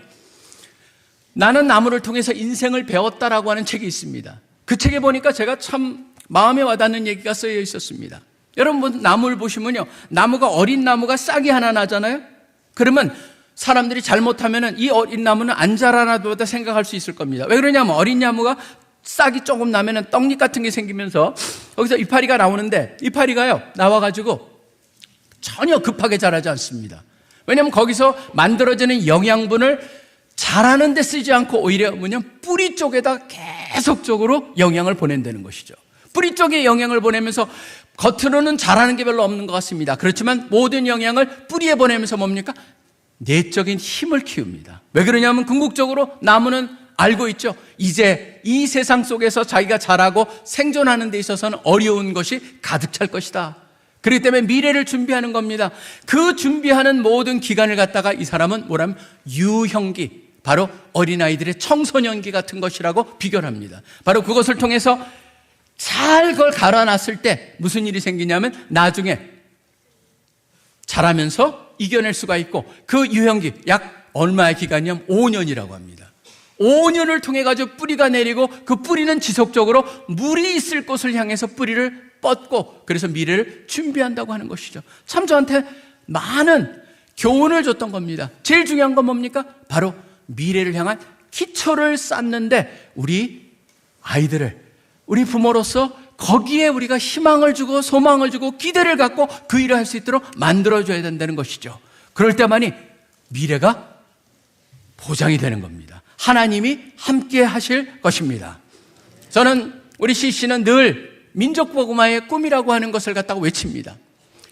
나는 나무를 통해서 인생을 배웠다라고 하는 책이 있습니다. 그 책에 보니까 제가 참 마음에 와닿는 얘기가 쓰여 있었습니다. 여러분 나무를 보시면요, 나무가 어린 나무가 싹이 하나 나잖아요. 그러면 사람들이 잘못하면은 이 어린 나무는 안 자라나도 생각할 수 있을 겁니다. 왜 그러냐면 어린 나무가 싹이 조금 나면은 떡잎 같은 게 생기면서 거기서 이파리가 나오는데 이파리가요 나와가지고 전혀 급하게 자라지 않습니다. 왜냐하면 거기서 만들어지는 영양분을 자라는 데 쓰지 않고 오히려 뿌리 쪽에다 계속적으로 영양을 보낸다는 것이죠. 뿌리 쪽에 영양을 보내면서 겉으로는 자라는 게 별로 없는 것 같습니다. 그렇지만 모든 영양을 뿌리에 보내면서 뭡니까? 내적인 힘을 키웁니다. 왜 그러냐면 궁극적으로 나무는 알고 있죠. 이제 이 세상 속에서 자기가 자라고 생존하는 데 있어서는 어려운 것이 가득 찰 것이다. 그렇기 때문에 미래를 준비하는 겁니다. 그 준비하는 모든 기간을 갖다가 이 사람은 뭐라면 유형기, 바로 어린아이들의 청소년기 같은 것이라고 비교를 합니다. 바로 그것을 통해서 잘 그걸 갈아놨을 때 무슨 일이 생기냐면 나중에 자라면서 이겨낼 수가 있고, 그 유형기 약 얼마의 기간이냐면 5년이라고 합니다. 5년을 통해 가지고 뿌리가 내리고 그 뿌리는 지속적으로 물이 있을 곳을 향해서 뿌리를 뻗고, 그래서 미래를 준비한다고 하는 것이죠. 참 저한테 많은 교훈을 줬던 겁니다. 제일 중요한 건 뭡니까? 바로 미래를 향한 기초를 쌓는데 우리 아이들을, 우리 부모로서 거기에 우리가 희망을 주고 소망을 주고 기대를 갖고 그 일을 할 수 있도록 만들어줘야 된다는 것이죠. 그럴 때만이 미래가 보장이 되는 겁니다. 하나님이 함께 하실 것입니다. 저는 우리 CC는 늘 민족 복음화의 꿈이라고 하는 것을 갖다가 외칩니다.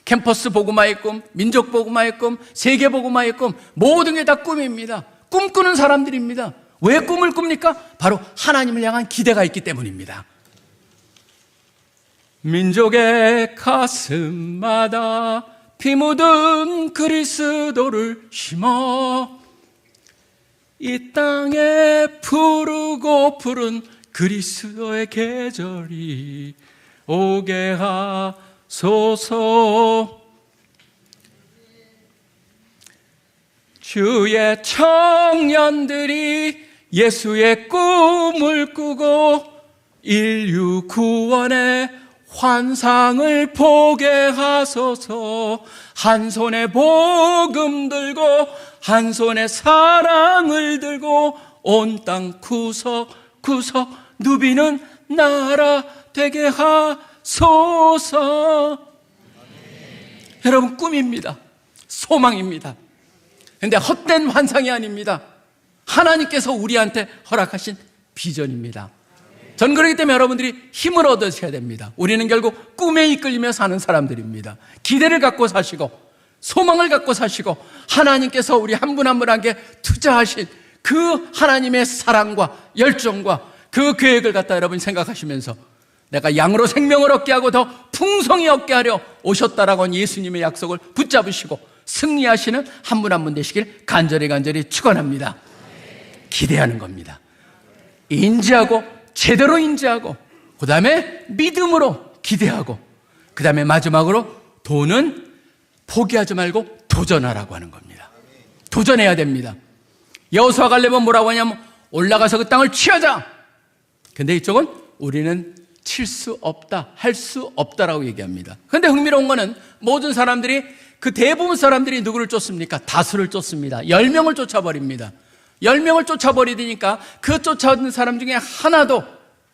캠퍼스 복음화의 꿈, 민족 복음화의 꿈, 세계 복음화의 꿈, 모든 게 다 꿈입니다. 꿈꾸는 사람들입니다. 왜 꿈을 꿉니까? 바로 하나님을 향한 기대가 있기 때문입니다. 민족의 가슴마다 피 묻은 그리스도를 심어 이 땅에 푸르고 푸른 그리스도의 계절이 오게 하소서. 주의 청년들이 예수의 꿈을 꾸고 인류 구원의 환상을 보게 하소서. 한 손에 복음 들고 한 손에 사랑을 들고 온 땅 구석구석 누비는 나라 되게 하소서. 여러분, 꿈입니다. 소망입니다. 그런데 헛된 환상이 아닙니다. 하나님께서 우리한테 허락하신 비전입니다. 전 그렇기 때문에 여러분들이 힘을 얻으셔야 됩니다. 우리는 결국 꿈에 이끌리며 사는 사람들입니다. 기대를 갖고 사시고 소망을 갖고 사시고 하나님께서 우리 한 분 한 분에게 투자하신 그 하나님의 사랑과 열정과 그 계획을 갖다 여러분이 생각하시면서 내가 양으로 생명을 얻게 하고 더 풍성히 얻게 하려 오셨다라고 하는 예수님의 약속을 붙잡으시고 승리하시는 한 분 한 분 되시길 간절히 축원합니다. 기대하는 겁니다. 인지하고 제대로 인지하고 그 다음에 믿음으로 기대하고 그 다음에 마지막으로 돈은 포기하지 말고 도전하라고 하는 겁니다. 도전해야 됩니다. 여호수아 갈렙은 뭐라고 하냐면 올라가서 그 땅을 취하자. 근데 이쪽은 우리는 칠 수 없다, 할 수 없다라고 얘기합니다. 그런데 흥미로운 거는 모든 사람들이, 그 대부분 사람들이 누구를 쫓습니까? 다수를 쫓습니다. 10명을 쫓아버립니다. 10명을 쫓아버리니까 그 쫓아오는 사람 중에 하나도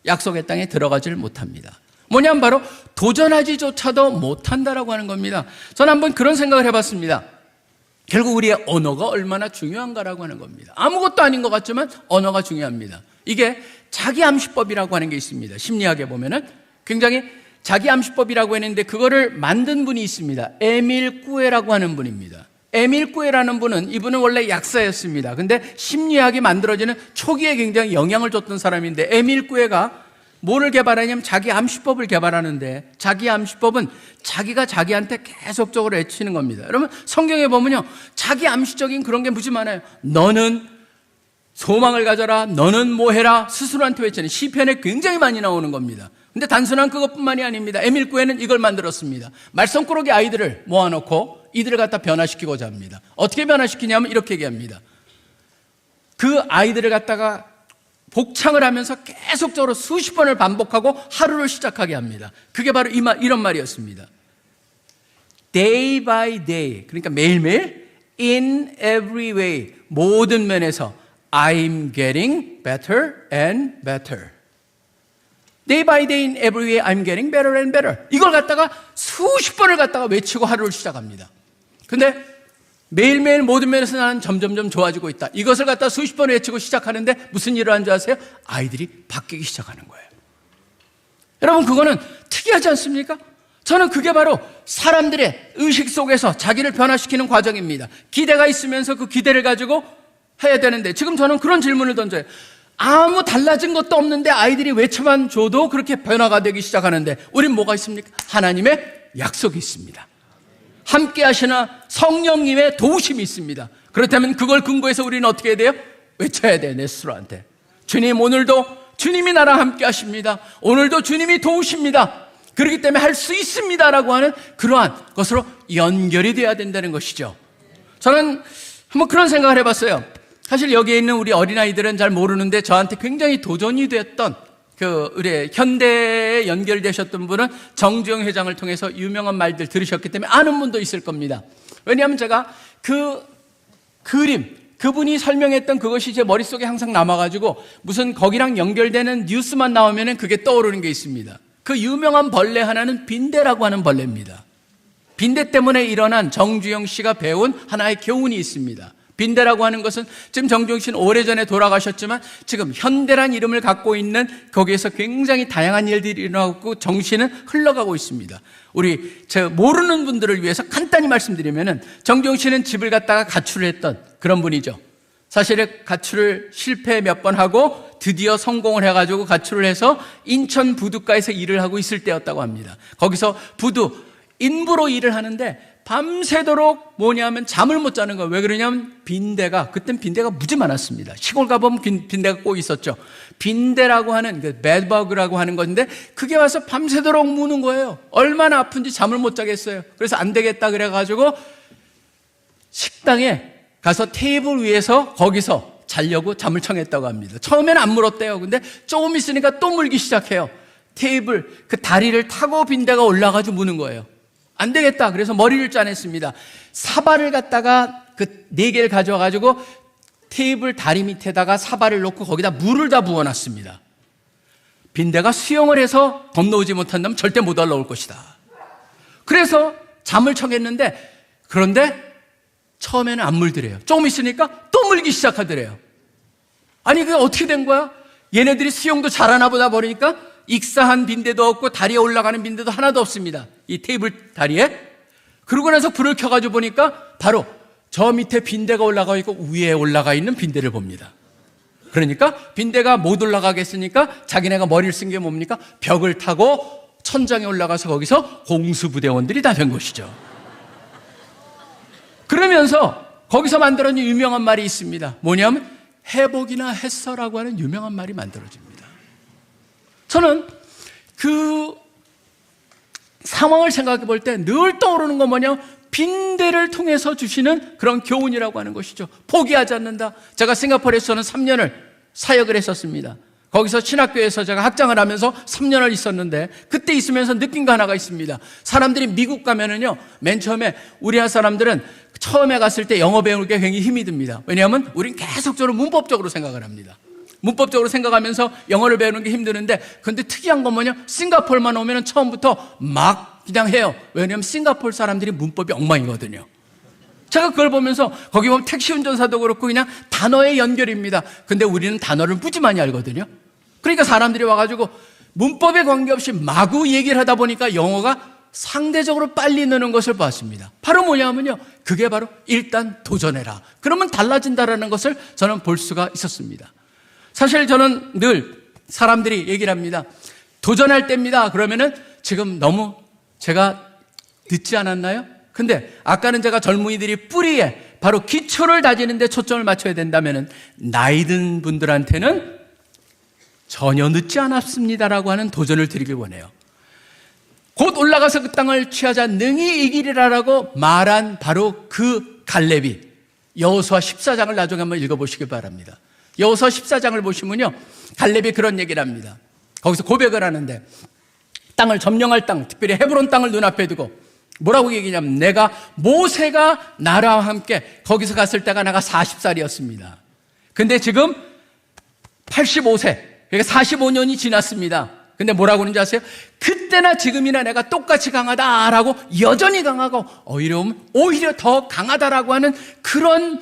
약속의 땅에 들어가질 못합니다. 뭐냐면 바로 도전하지조차도 못한다라고 하는 겁니다. 저는 한번 그런 생각을 해봤습니다. 결국 우리의 언어가 얼마나 중요한가라고 하는 겁니다. 아무것도 아닌 것 같지만 언어가 중요합니다. 이게 자기 암시법이라고 하는 게 있습니다. 심리학에 보면은 굉장히 자기 암시법이라고 했는데 그거를 만든 분이 있습니다. 에밀 꾸에라고 하는 분입니다. 에밀 꾸에라는 분은, 이분은 원래 약사였습니다. 근데 심리학이 만들어지는 초기에 굉장히 영향을 줬던 사람인데, 에밀 꾸에가 뭐를 개발하냐면 자기 암시법을 개발하는데, 자기 암시법은 자기가 자기한테 계속적으로 외치는 겁니다. 여러분, 성경에 보면요, 자기 암시적인 그런 게 무지 많아요. 너는 소망을 가져라, 너는 뭐 해라, 스스로한테 외치는 시편에 굉장히 많이 나오는 겁니다. 근데 단순한 그것뿐만이 아닙니다. 에밀 꾸에는 이걸 만들었습니다. 말썽꾸러기 아이들을 모아놓고 이들을 갖다 변화시키고자 합니다. 어떻게 변화시키냐면 이렇게 얘기합니다. 그 아이들을 갖다가 복창을 하면서 계속적으로 수십 번을 반복하고 하루를 시작하게 합니다. 그게 바로 이런 말이었습니다. Day by day, 그러니까 매일매일, in every way, 모든 면에서 I'm getting better and better. Day by day in every way I'm getting better and better. 이걸 갖다가 수십 번을 갖다가 외치고 하루를 시작합니다. 근데 매일매일 모든 면에서 나는 점점점 좋아지고 있다. 이것을 갖다 수십 번 외치고 시작하는데 무슨 일을 하는 줄 아세요? 아이들이 바뀌기 시작하는 거예요. 여러분, 그거는 특이하지 않습니까? 저는 그게 바로 사람들의 의식 속에서 자기를 변화시키는 과정입니다. 기대가 있으면서 그 기대를 가지고 해야 되는데, 지금 저는 그런 질문을 던져요. 아무 달라진 것도 없는데 아이들이 외쳐만 줘도 그렇게 변화가 되기 시작하는데, 우린 뭐가 있습니까? 하나님의 약속이 있습니다. 함께 하시나 성령님의 도우심이 있습니다. 그렇다면 그걸 근거해서 우리는 어떻게 해야 돼요? 외쳐야 돼요. 내 스스로한테. 주님, 오늘도 주님이 나랑 함께 하십니다. 오늘도 주님이 도우십니다. 그렇기 때문에 할 수 있습니다라고 하는 그러한 것으로 연결이 돼야 된다는 것이죠. 저는 한번 그런 생각을 해봤어요. 사실 여기에 있는 우리 어린아이들은 잘 모르는데 저한테 굉장히 도전이 됐던 우리 현대에 연결되셨던 분은 정주영 회장을 통해서 유명한 말들 들으셨기 때문에 아는 분도 있을 겁니다. 왜냐하면 제가 그 그림, 그분이 설명했던 그것이 제 머릿속에 항상 남아가지고 무슨 거기랑 연결되는 뉴스만 나오면 그게 떠오르는 게 있습니다. 그 유명한 벌레 하나는 빈대라고 하는 벌레입니다. 빈대 때문에 일어난 정주영 씨가 배운 하나의 교훈이 있습니다. 빈대라고 하는 것은 지금 정주영 씨는 오래전에 돌아가셨지만 지금 현대란 이름을 갖고 있는 거기에서 굉장히 다양한 일들이 일어나고 정신은 흘러가고 있습니다. 우리 모르는 분들을 위해서 간단히 말씀드리면은 정주영 씨는 집을 갖다가 가출을 했던 그런 분이죠. 사실은 가출을 실패 몇 번 하고 드디어 성공을 해가지고 가출을 해서 인천 부두가에서 일을 하고 있을 때였다고 합니다. 거기서 부두 인부로 일을 하는데 밤새도록 뭐냐면 잠을 못 자는 거예요. 왜 그러냐면 그땐 빈대가 무지 많았습니다. 시골 가보면 빈대가 꼭 있었죠. 빈대라고 하는 bedbug라고 하는 건데 그게 와서 밤새도록 무는 거예요. 얼마나 아픈지 잠을 못 자겠어요. 그래서 안 되겠다 그래가지고 식당에 가서 테이블 위에서 거기서 자려고 잠을 청했다고 합니다. 처음에는 안 물었대요. 근데 조금 있으니까 또 물기 시작해요. 테이블 그 다리를 타고 빈대가 올라가지고 무는 거예요. 안 되겠다. 그래서 머리를 짜냈습니다. 사발을 갖다가 그 4개를 가져와가지고 테이블 다리 밑에다가 사발을 놓고 거기다 물을 다 부어놨습니다. 빈대가 수영을 해서 건너오지 못한다면 절대 못 올라올 것이다. 그래서 잠을 청했는데 그런데 처음에는 안 물더래요. 조금 있으니까 또 물기 시작하더래요. 아니 그게 어떻게 된 거야? 얘네들이 수영도 잘하나 보다 보니까 익사한 빈대도 없고 다리에 올라가는 빈대도 하나도 없습니다. 이 테이블 다리에. 그러고 나서 불을 켜가지고 보니까 바로 저 밑에 빈대가 올라가 있고 위에 올라가 있는 빈대를 봅니다. 그러니까 빈대가 못 올라가겠으니까 자기네가 머리를 쓴 게 뭡니까? 벽을 타고 천장에 올라가서 거기서 공수부대원들이 다 된 것이죠. 그러면서 거기서 만들어진 유명한 말이 있습니다. 뭐냐면 회복이나 했어라고 하는 유명한 말이 만들어집니다. 저는 그 상황을 생각해 볼 때 늘 떠오르는 건 뭐냐? 빈대를 통해서 주시는 그런 교훈이라고 하는 것이죠. 포기하지 않는다. 제가 싱가포르에서는 3년을 사역을 했었습니다. 거기서 신학교에서 제가 학장을 하면서 3년을 있었는데 그때 있으면서 느낀 거 하나가 있습니다. 사람들이 미국 가면은요, 맨 처음에 우리나라 사람들은 처음에 갔을 때 영어 배우는 게 굉장히 힘이 듭니다. 왜냐하면 우린 계속적으로 문법적으로 생각을 합니다. 문법적으로 생각하면서 영어를 배우는 게 힘드는데, 근데 특이한 건 뭐냐? 싱가포르만 오면 처음부터 막 그냥 해요. 왜냐하면 싱가포르 사람들이 문법이 엉망이거든요. 제가 그걸 보면서 거기 보면 택시 운전사도 그렇고 그냥 단어의 연결입니다. 근데 우리는 단어를 무지 많이 알거든요. 그러니까 사람들이 와가지고 문법에 관계없이 마구 얘기를 하다 보니까 영어가 상대적으로 빨리 느는 것을 봤습니다. 바로 뭐냐면요, 그게 바로 일단 도전해라. 그러면 달라진다라는 것을 저는 볼 수가 있었습니다. 사실 저는 늘 사람들이 얘기를 합니다. 도전할 때입니다. 그러면은 지금 너무 제가 늦지 않았나요? 근데 아까는 제가 젊은이들이 뿌리에 바로 기초를 다지는 데 초점을 맞춰야 된다면은 나이 든 분들한테는 전혀 늦지 않았습니다라고 하는 도전을 드리길 원해요. 곧 올라가서 그 땅을 취하자 능히 이기리라라고 말한 바로 그 갈렙이 여호수아 14장을 나중에 한번 읽어보시기 바랍니다. 여호수아 14장을 보시면요, 갈렙이 그런 얘기를 합니다. 거기서 고백을 하는데 땅을 점령할 땅, 특별히 헤브론 땅을 눈앞에 두고 뭐라고 얘기냐면, 내가 모세가 나라와 함께 거기서 갔을 때가 내가 40살이었습니다. 근데 지금 85세, 그러니까 45년이 지났습니다. 근데 뭐라고 하는지 아세요? 그때나 지금이나 내가 똑같이 강하다라고 여전히 강하고 오히려 더 강하다라고 하는 그런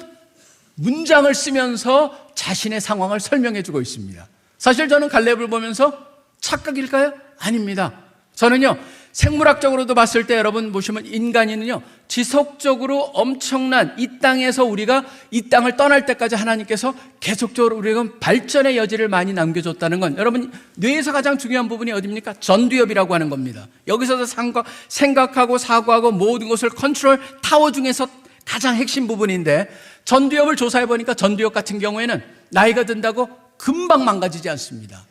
문장을 쓰면서 자신의 상황을 설명해 주고 있습니다. 사실 저는 갈렙을 보면서 착각일까요? 아닙니다. 저는요, 생물학적으로도 봤을 때 여러분 보시면 인간이는요, 지속적으로 엄청난 이 땅에서 우리가 이 땅을 떠날 때까지 하나님께서 계속적으로 우리가 발전의 여지를 많이 남겨줬다는 건 여러분 뇌에서 가장 중요한 부분이 어디입니까? 전두엽이라고 하는 겁니다. 여기서도 생각하고 사고하고 모든 것을 컨트롤 타워 중에서 가장 핵심 부분인데, 전두엽을 조사해 보니까 전두엽 같은 경우에는 나이가 든다고 금방 망가지지 않습니다.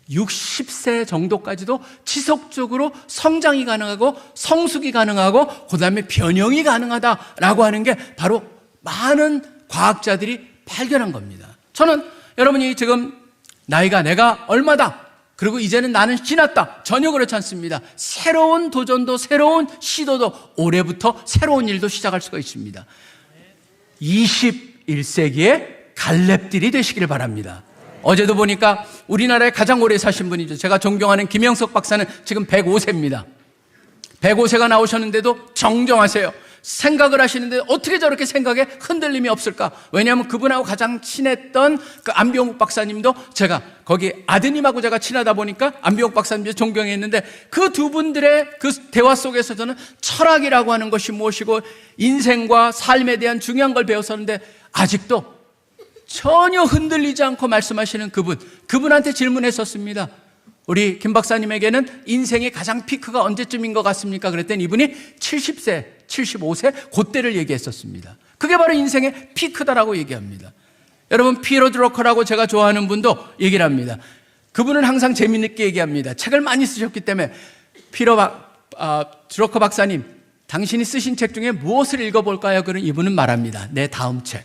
60세 정도까지도 지속적으로 성장이 가능하고 성숙이 가능하고 그 다음에 변형이 가능하다라고 하는 게 바로 많은 과학자들이 발견한 겁니다. 저는 여러분이 지금 나이가 내가 얼마다, 그리고 이제는 나는 지났다, 전혀 그렇지 않습니다. 새로운 도전도 새로운 시도도 올해부터 새로운 일도 시작할 수가 있습니다. 21세기의 갈렙들이 되시기를 바랍니다. 어제도 보니까 우리나라에 가장 오래 사신 분이죠. 제가 존경하는 김영석 박사는 지금 105세입니다. 105세가 나오셨는데도 정정하세요. 생각을 하시는데 어떻게 저렇게 생각에 흔들림이 없을까? 왜냐하면 그분하고 가장 친했던 그 안병욱 박사님도 제가 거기 아드님하고 제가 친하다 보니까 안병욱 박사님도 존경했는데, 그 두 분들의 그 대화 속에서 저는 철학이라고 하는 것이 무엇이고 인생과 삶에 대한 중요한 걸 배웠었는데, 아직도 전혀 흔들리지 않고 말씀하시는 그분한테 질문했었습니다. 우리 김 박사님에게는 인생의 가장 피크가 언제쯤인 것 같습니까? 그랬더니 이분이 70세, 75세 그때를 얘기했었습니다. 그게 바로 인생의 피크다라고 얘기합니다. 여러분, 피터 드러커라고 제가 좋아하는 분도 얘기를 합니다. 그분은 항상 재미있게 얘기합니다. 책을 많이 쓰셨기 때문에. 드러커 박사님, 당신이 쓰신 책 중에 무엇을 읽어볼까요? 그런 이분은 말합니다. 내 다음 책.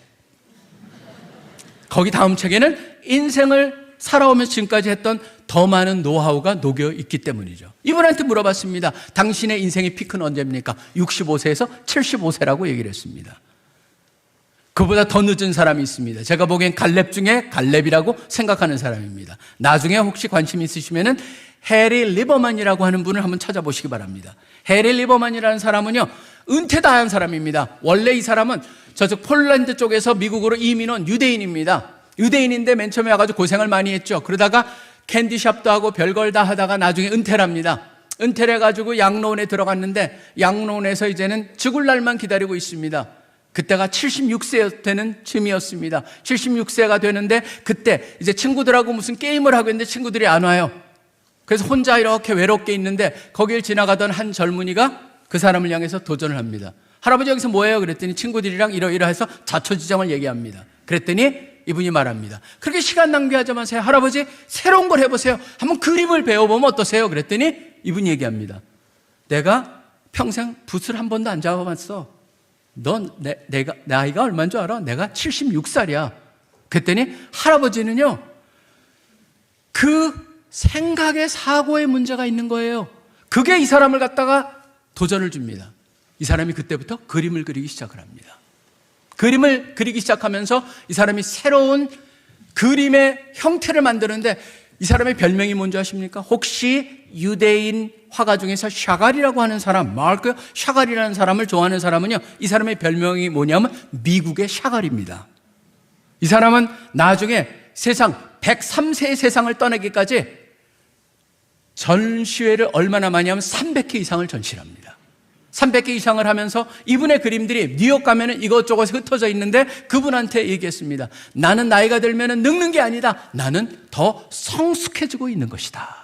거기 다음 책에는 인생을 살아오면서 지금까지 했던 더 많은 노하우가 녹여 있기 때문이죠. 이분한테 물어봤습니다. 당신의 인생의 피크는 언제입니까? 65세에서 75세라고 얘기를 했습니다. 그보다 더 늦은 사람이 있습니다. 제가 보기엔 갈렙 중에 갈렙이라고 생각하는 사람입니다. 나중에 혹시 관심 있으시면은 해리 리버만이라고 하는 분을 한번 찾아보시기 바랍니다. 해리 리버만이라는 사람은요, 은퇴 다 한 사람입니다. 원래 이 사람은 저쪽 폴란드 쪽에서 미국으로 이민 온 유대인입니다. 유대인인데 맨 처음에 와가지고 고생을 많이 했죠. 그러다가 캔디샵도 하고 별걸 다 하다가 나중에 은퇴를 합니다. 은퇴를 해가지고 양로원에 들어갔는데 양로원에서 이제는 죽을 날만 기다리고 있습니다. 그때가 76세 되는 즈음이었습니다. 76세가 되는데 그때 이제 친구들하고 무슨 게임을 하고 있는데 친구들이 안 와요. 그래서 혼자 이렇게 외롭게 있는데 거길 지나가던 한 젊은이가 그 사람을 향해서 도전을 합니다. 할아버지 여기서 뭐해요? 그랬더니 친구들이랑 이러이러해서 자초지종을 얘기합니다. 그랬더니 이분이 말합니다. 그렇게 시간 낭비하지 마세요. 할아버지 새로운 걸 해보세요. 한번 그림을 배워보면 어떠세요? 그랬더니 이분이 얘기합니다. 내가 평생 붓을 한 번도 안 잡아봤어. 넌 내가 나이가 얼마인 줄 알아? 내가 76살이야. 그랬더니 할아버지는요, 그 생각의 사고에 문제가 있는 거예요. 그게 이 사람을 갖다가 도전을 줍니다. 이 사람이 그때부터 그림을 그리기 시작을 합니다. 그림을 그리기 시작하면서 이 사람이 새로운 그림의 형태를 만드는데, 이 사람의 별명이 뭔지 아십니까? 혹시 유대인 화가 중에서 샤갈이라고 하는 사람, 마르크 샤갈이라는 사람을 좋아하는 사람은요, 이 사람의 별명이 뭐냐면 미국의 샤갈입니다. 이 사람은 나중에 103세의 세상을 떠나기까지 전시회를 얼마나 많이 하면 300회 이상을 전시를 합니다. 300개 이상을 하면서 이분의 그림들이 뉴욕 가면은 이것저것 흩어져 있는데 그분한테 얘기했습니다. 나는 나이가 들면은 늙는 게 아니다. 나는 더 성숙해지고 있는 것이다.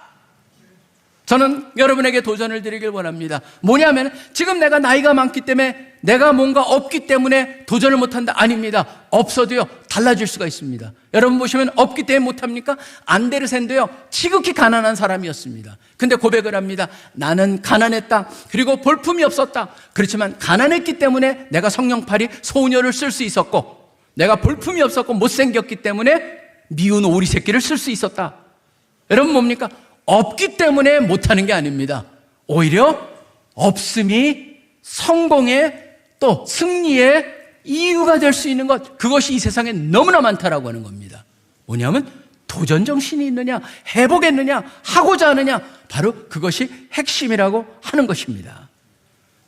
저는 여러분에게 도전을 드리길 원합니다. 뭐냐면 지금 내가 나이가 많기 때문에 내가 뭔가 없기 때문에 도전을 못한다. 아닙니다. 없어도요 달라질 수가 있습니다. 여러분 보시면 없기 때문에 못합니까? 안데르센도요 지극히 가난한 사람이었습니다. 근데 고백을 합니다. 나는 가난했다. 그리고 볼품이 없었다. 그렇지만 가난했기 때문에 내가 성령팔이 소녀를 쓸 수 있었고, 내가 볼품이 없었고 못생겼기 때문에 미운 오리 새끼를 쓸 수 있었다. 여러분 뭡니까? 없기 때문에 못하는 게 아닙니다. 오히려 없음이 성공의 또 승리의 이유가 될 수 있는 것, 그것이 이 세상에 너무나 많다라고 하는 겁니다. 뭐냐면 도전 정신이 있느냐, 해보겠느냐, 하고자 하느냐, 바로 그것이 핵심이라고 하는 것입니다.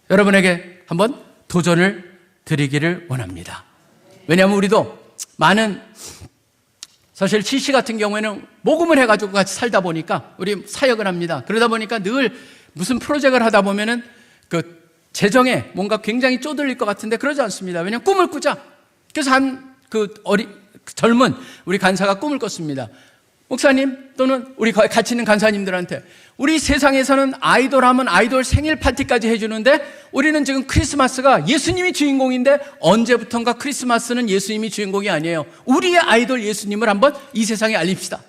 여러분에게 한번 도전을 드리기를 원합니다. 왜냐하면 우리도 많은, 사실 지씨 같은 경우에는 모금을 해가지고 같이 살다 보니까 우리 사역을 합니다. 그러다 보니까 늘 무슨 프로젝트를 하다 보면은 그 재정에 뭔가 굉장히 쪼들릴 것 같은데 그러지 않습니다. 왜냐하면 꿈을 꾸자. 그래서 젊은 우리 간사가 꿈을 꿨습니다. 목사님 또는 우리 같이 있는 간사님들한테, 우리 세상에서는 아이돌 하면 아이돌 생일 파티까지 해주는데 우리는 지금 크리스마스가 예수님이 주인공인데 언제부턴가 크리스마스는 예수님이 주인공이 아니에요. 우리의 아이돌 예수님을 한번 이 세상에 알립시다.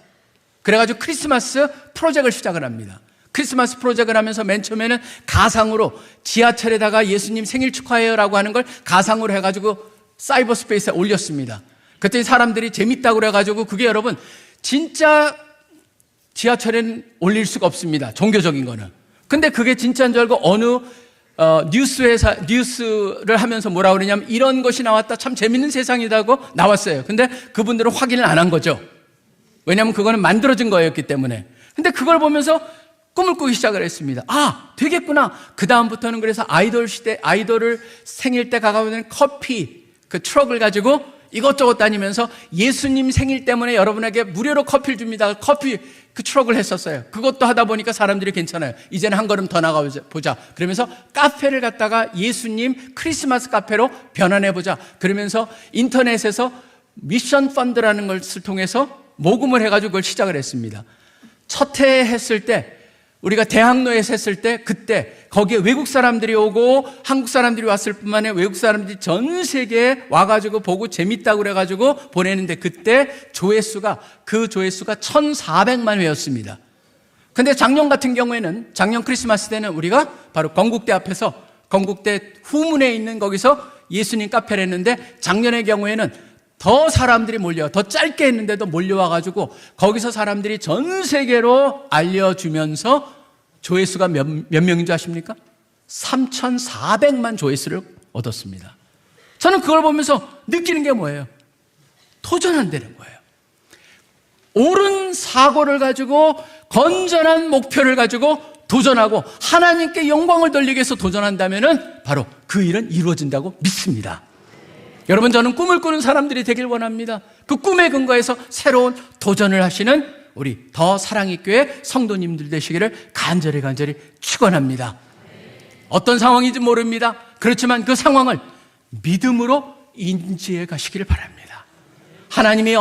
그래가지고 크리스마스 프로젝트를 시작을 합니다. 크리스마스 프로젝트를 하면서 맨 처음에는 가상으로 지하철에다가 예수님 생일 축하해요라고 하는 걸 가상으로 해가지고 사이버 스페이스에 올렸습니다. 그랬더니 사람들이 재밌다고 그래가지고, 그게 여러분 진짜 지하철에는 올릴 수가 없습니다. 종교적인 거는. 근데 그게 진짜인 줄 알고 어느 뉴스를 하면서 뭐라 그러냐면, 이런 것이 나왔다, 참 재밌는 세상이다고 나왔어요. 근데 그분들은 확인을 안 한 거죠. 왜냐하면 그거는 만들어진 거였기 때문에. 근데 그걸 보면서 꿈을 꾸기 시작을 했습니다. 아, 되겠구나. 그 다음부터는 그래서 아이돌을 생일 때 가가면 커피 그 트럭을 가지고 이것저것 다니면서 예수님 생일 때문에 여러분에게 무료로 커피를 줍니다. 커피 그 트럭을 했었어요. 그것도 하다 보니까 사람들이 괜찮아요. 이제는 한 걸음 더 나가보자. 그러면서 카페를 갖다가 예수님 크리스마스 카페로 변환해보자. 그러면서 인터넷에서 미션 펀드라는 것을 통해서 모금을 해가지고 그걸 시작을 했습니다. 첫 해 했을 때, 우리가 대학로에서 했을 때, 그때 거기에 외국 사람들이 오고 한국 사람들이 왔을 뿐만 아니라 외국 사람들이 전 세계에 와가지고 보고 재밌다고 그래가지고 보내는데, 그때 조회수가 1,400만 회였습니다. 근데 작년 같은 경우에는, 작년 크리스마스 때는 우리가 바로 건국대 앞에서, 건국대 후문에 있는 거기서 예수님 카페를 했는데, 작년의 경우에는 더 사람들이 더 짧게 했는데도 몰려와가지고 거기서 사람들이 전 세계로 알려주면서 조회수가 몇 명인 줄 아십니까? 3,400만 조회수를 얻었습니다. 저는 그걸 보면서 느끼는 게 뭐예요? 도전한다는 거예요. 옳은 사고를 가지고 건전한 목표를 가지고 도전하고 하나님께 영광을 돌리기 위해서 도전한다면 바로 그 일은 이루어진다고 믿습니다. 여러분, 저는 꿈을 꾸는 사람들이 되길 원합니다. 그 꿈에 근거해서 새로운 도전을 하시는 우리 더 사랑의교회 성도님들 되시기를 간절히 축원합니다. 어떤 상황인지 모릅니다. 그렇지만 그 상황을 믿음으로 인지해 가시기를 바랍니다. 하나님이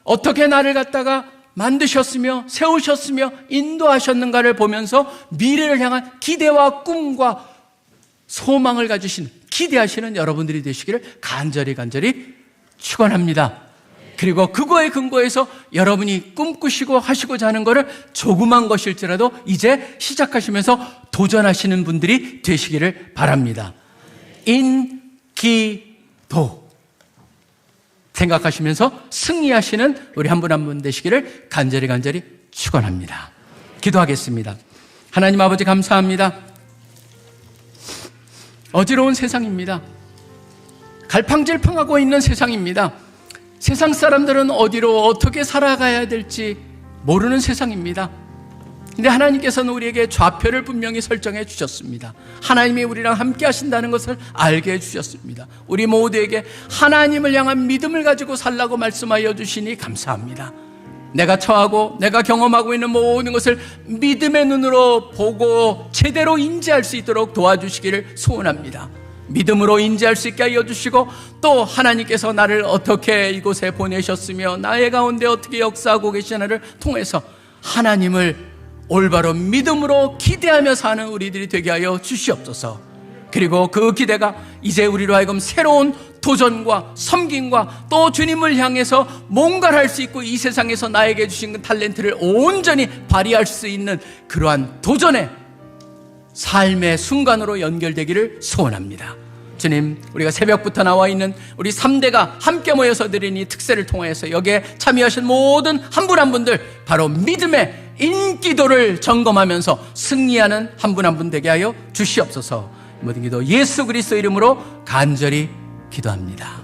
어떻게 나를 갖다가 만드셨으며 세우셨으며 인도하셨는가를 보면서 미래를 향한 기대와 꿈과 소망을 가지신, 기대하시는 여러분들이 되시기를 간절히 축원합니다. 그리고 그거에 근거해서 여러분이 꿈꾸시고 하시고자 하는 것을 조그만 것일지라도 이제 시작하시면서 도전하시는 분들이 되시기를 바랍니다. 인기도 생각하시면서 승리하시는 우리 한 분 한 분 되시기를 간절히 축원합니다. 기도하겠습니다. 하나님 아버지, 감사합니다. 어지러운 세상입니다. 갈팡질팡하고 있는 세상입니다. 세상 사람들은 어디로 어떻게 살아가야 될지 모르는 세상입니다. 근데 하나님께서는 우리에게 좌표를 분명히 설정해 주셨습니다. 하나님이 우리랑 함께 하신다는 것을 알게 해주셨습니다. 우리 모두에게 하나님을 향한 믿음을 가지고 살라고 말씀하여 주시니 감사합니다. 내가 처하고 내가 경험하고 있는 모든 것을 믿음의 눈으로 보고 제대로 인지할 수 있도록 도와주시기를 소원합니다. 믿음으로 인지할 수 있게 하여 주시고, 또 하나님께서 나를 어떻게 이곳에 보내셨으며 나의 가운데 어떻게 역사하고 계시나를 통해서 하나님을 올바로 믿음으로 기대하며 사는 우리들이 되게 하여 주시옵소서. 그리고 그 기대가 이제 우리로 하여금 새로운 도전과 섬김과 또 주님을 향해서 뭔가를 할 수 있고 이 세상에서 나에게 주신 그 탤런트를 온전히 발휘할 수 있는 그러한 도전의 삶의 순간으로 연결되기를 소원합니다. 주님, 우리가 새벽부터 나와 있는 우리 3대가 함께 모여서 드린 이 특세를 통해서 여기에 참여하신 모든 한 분 한 분들 바로 믿음의 인기도를 점검하면서 승리하는 한 분 한 분 되게 하여 주시옵소서. 모든 기도 예수 그리스도 이름으로 간절히 기도합니다.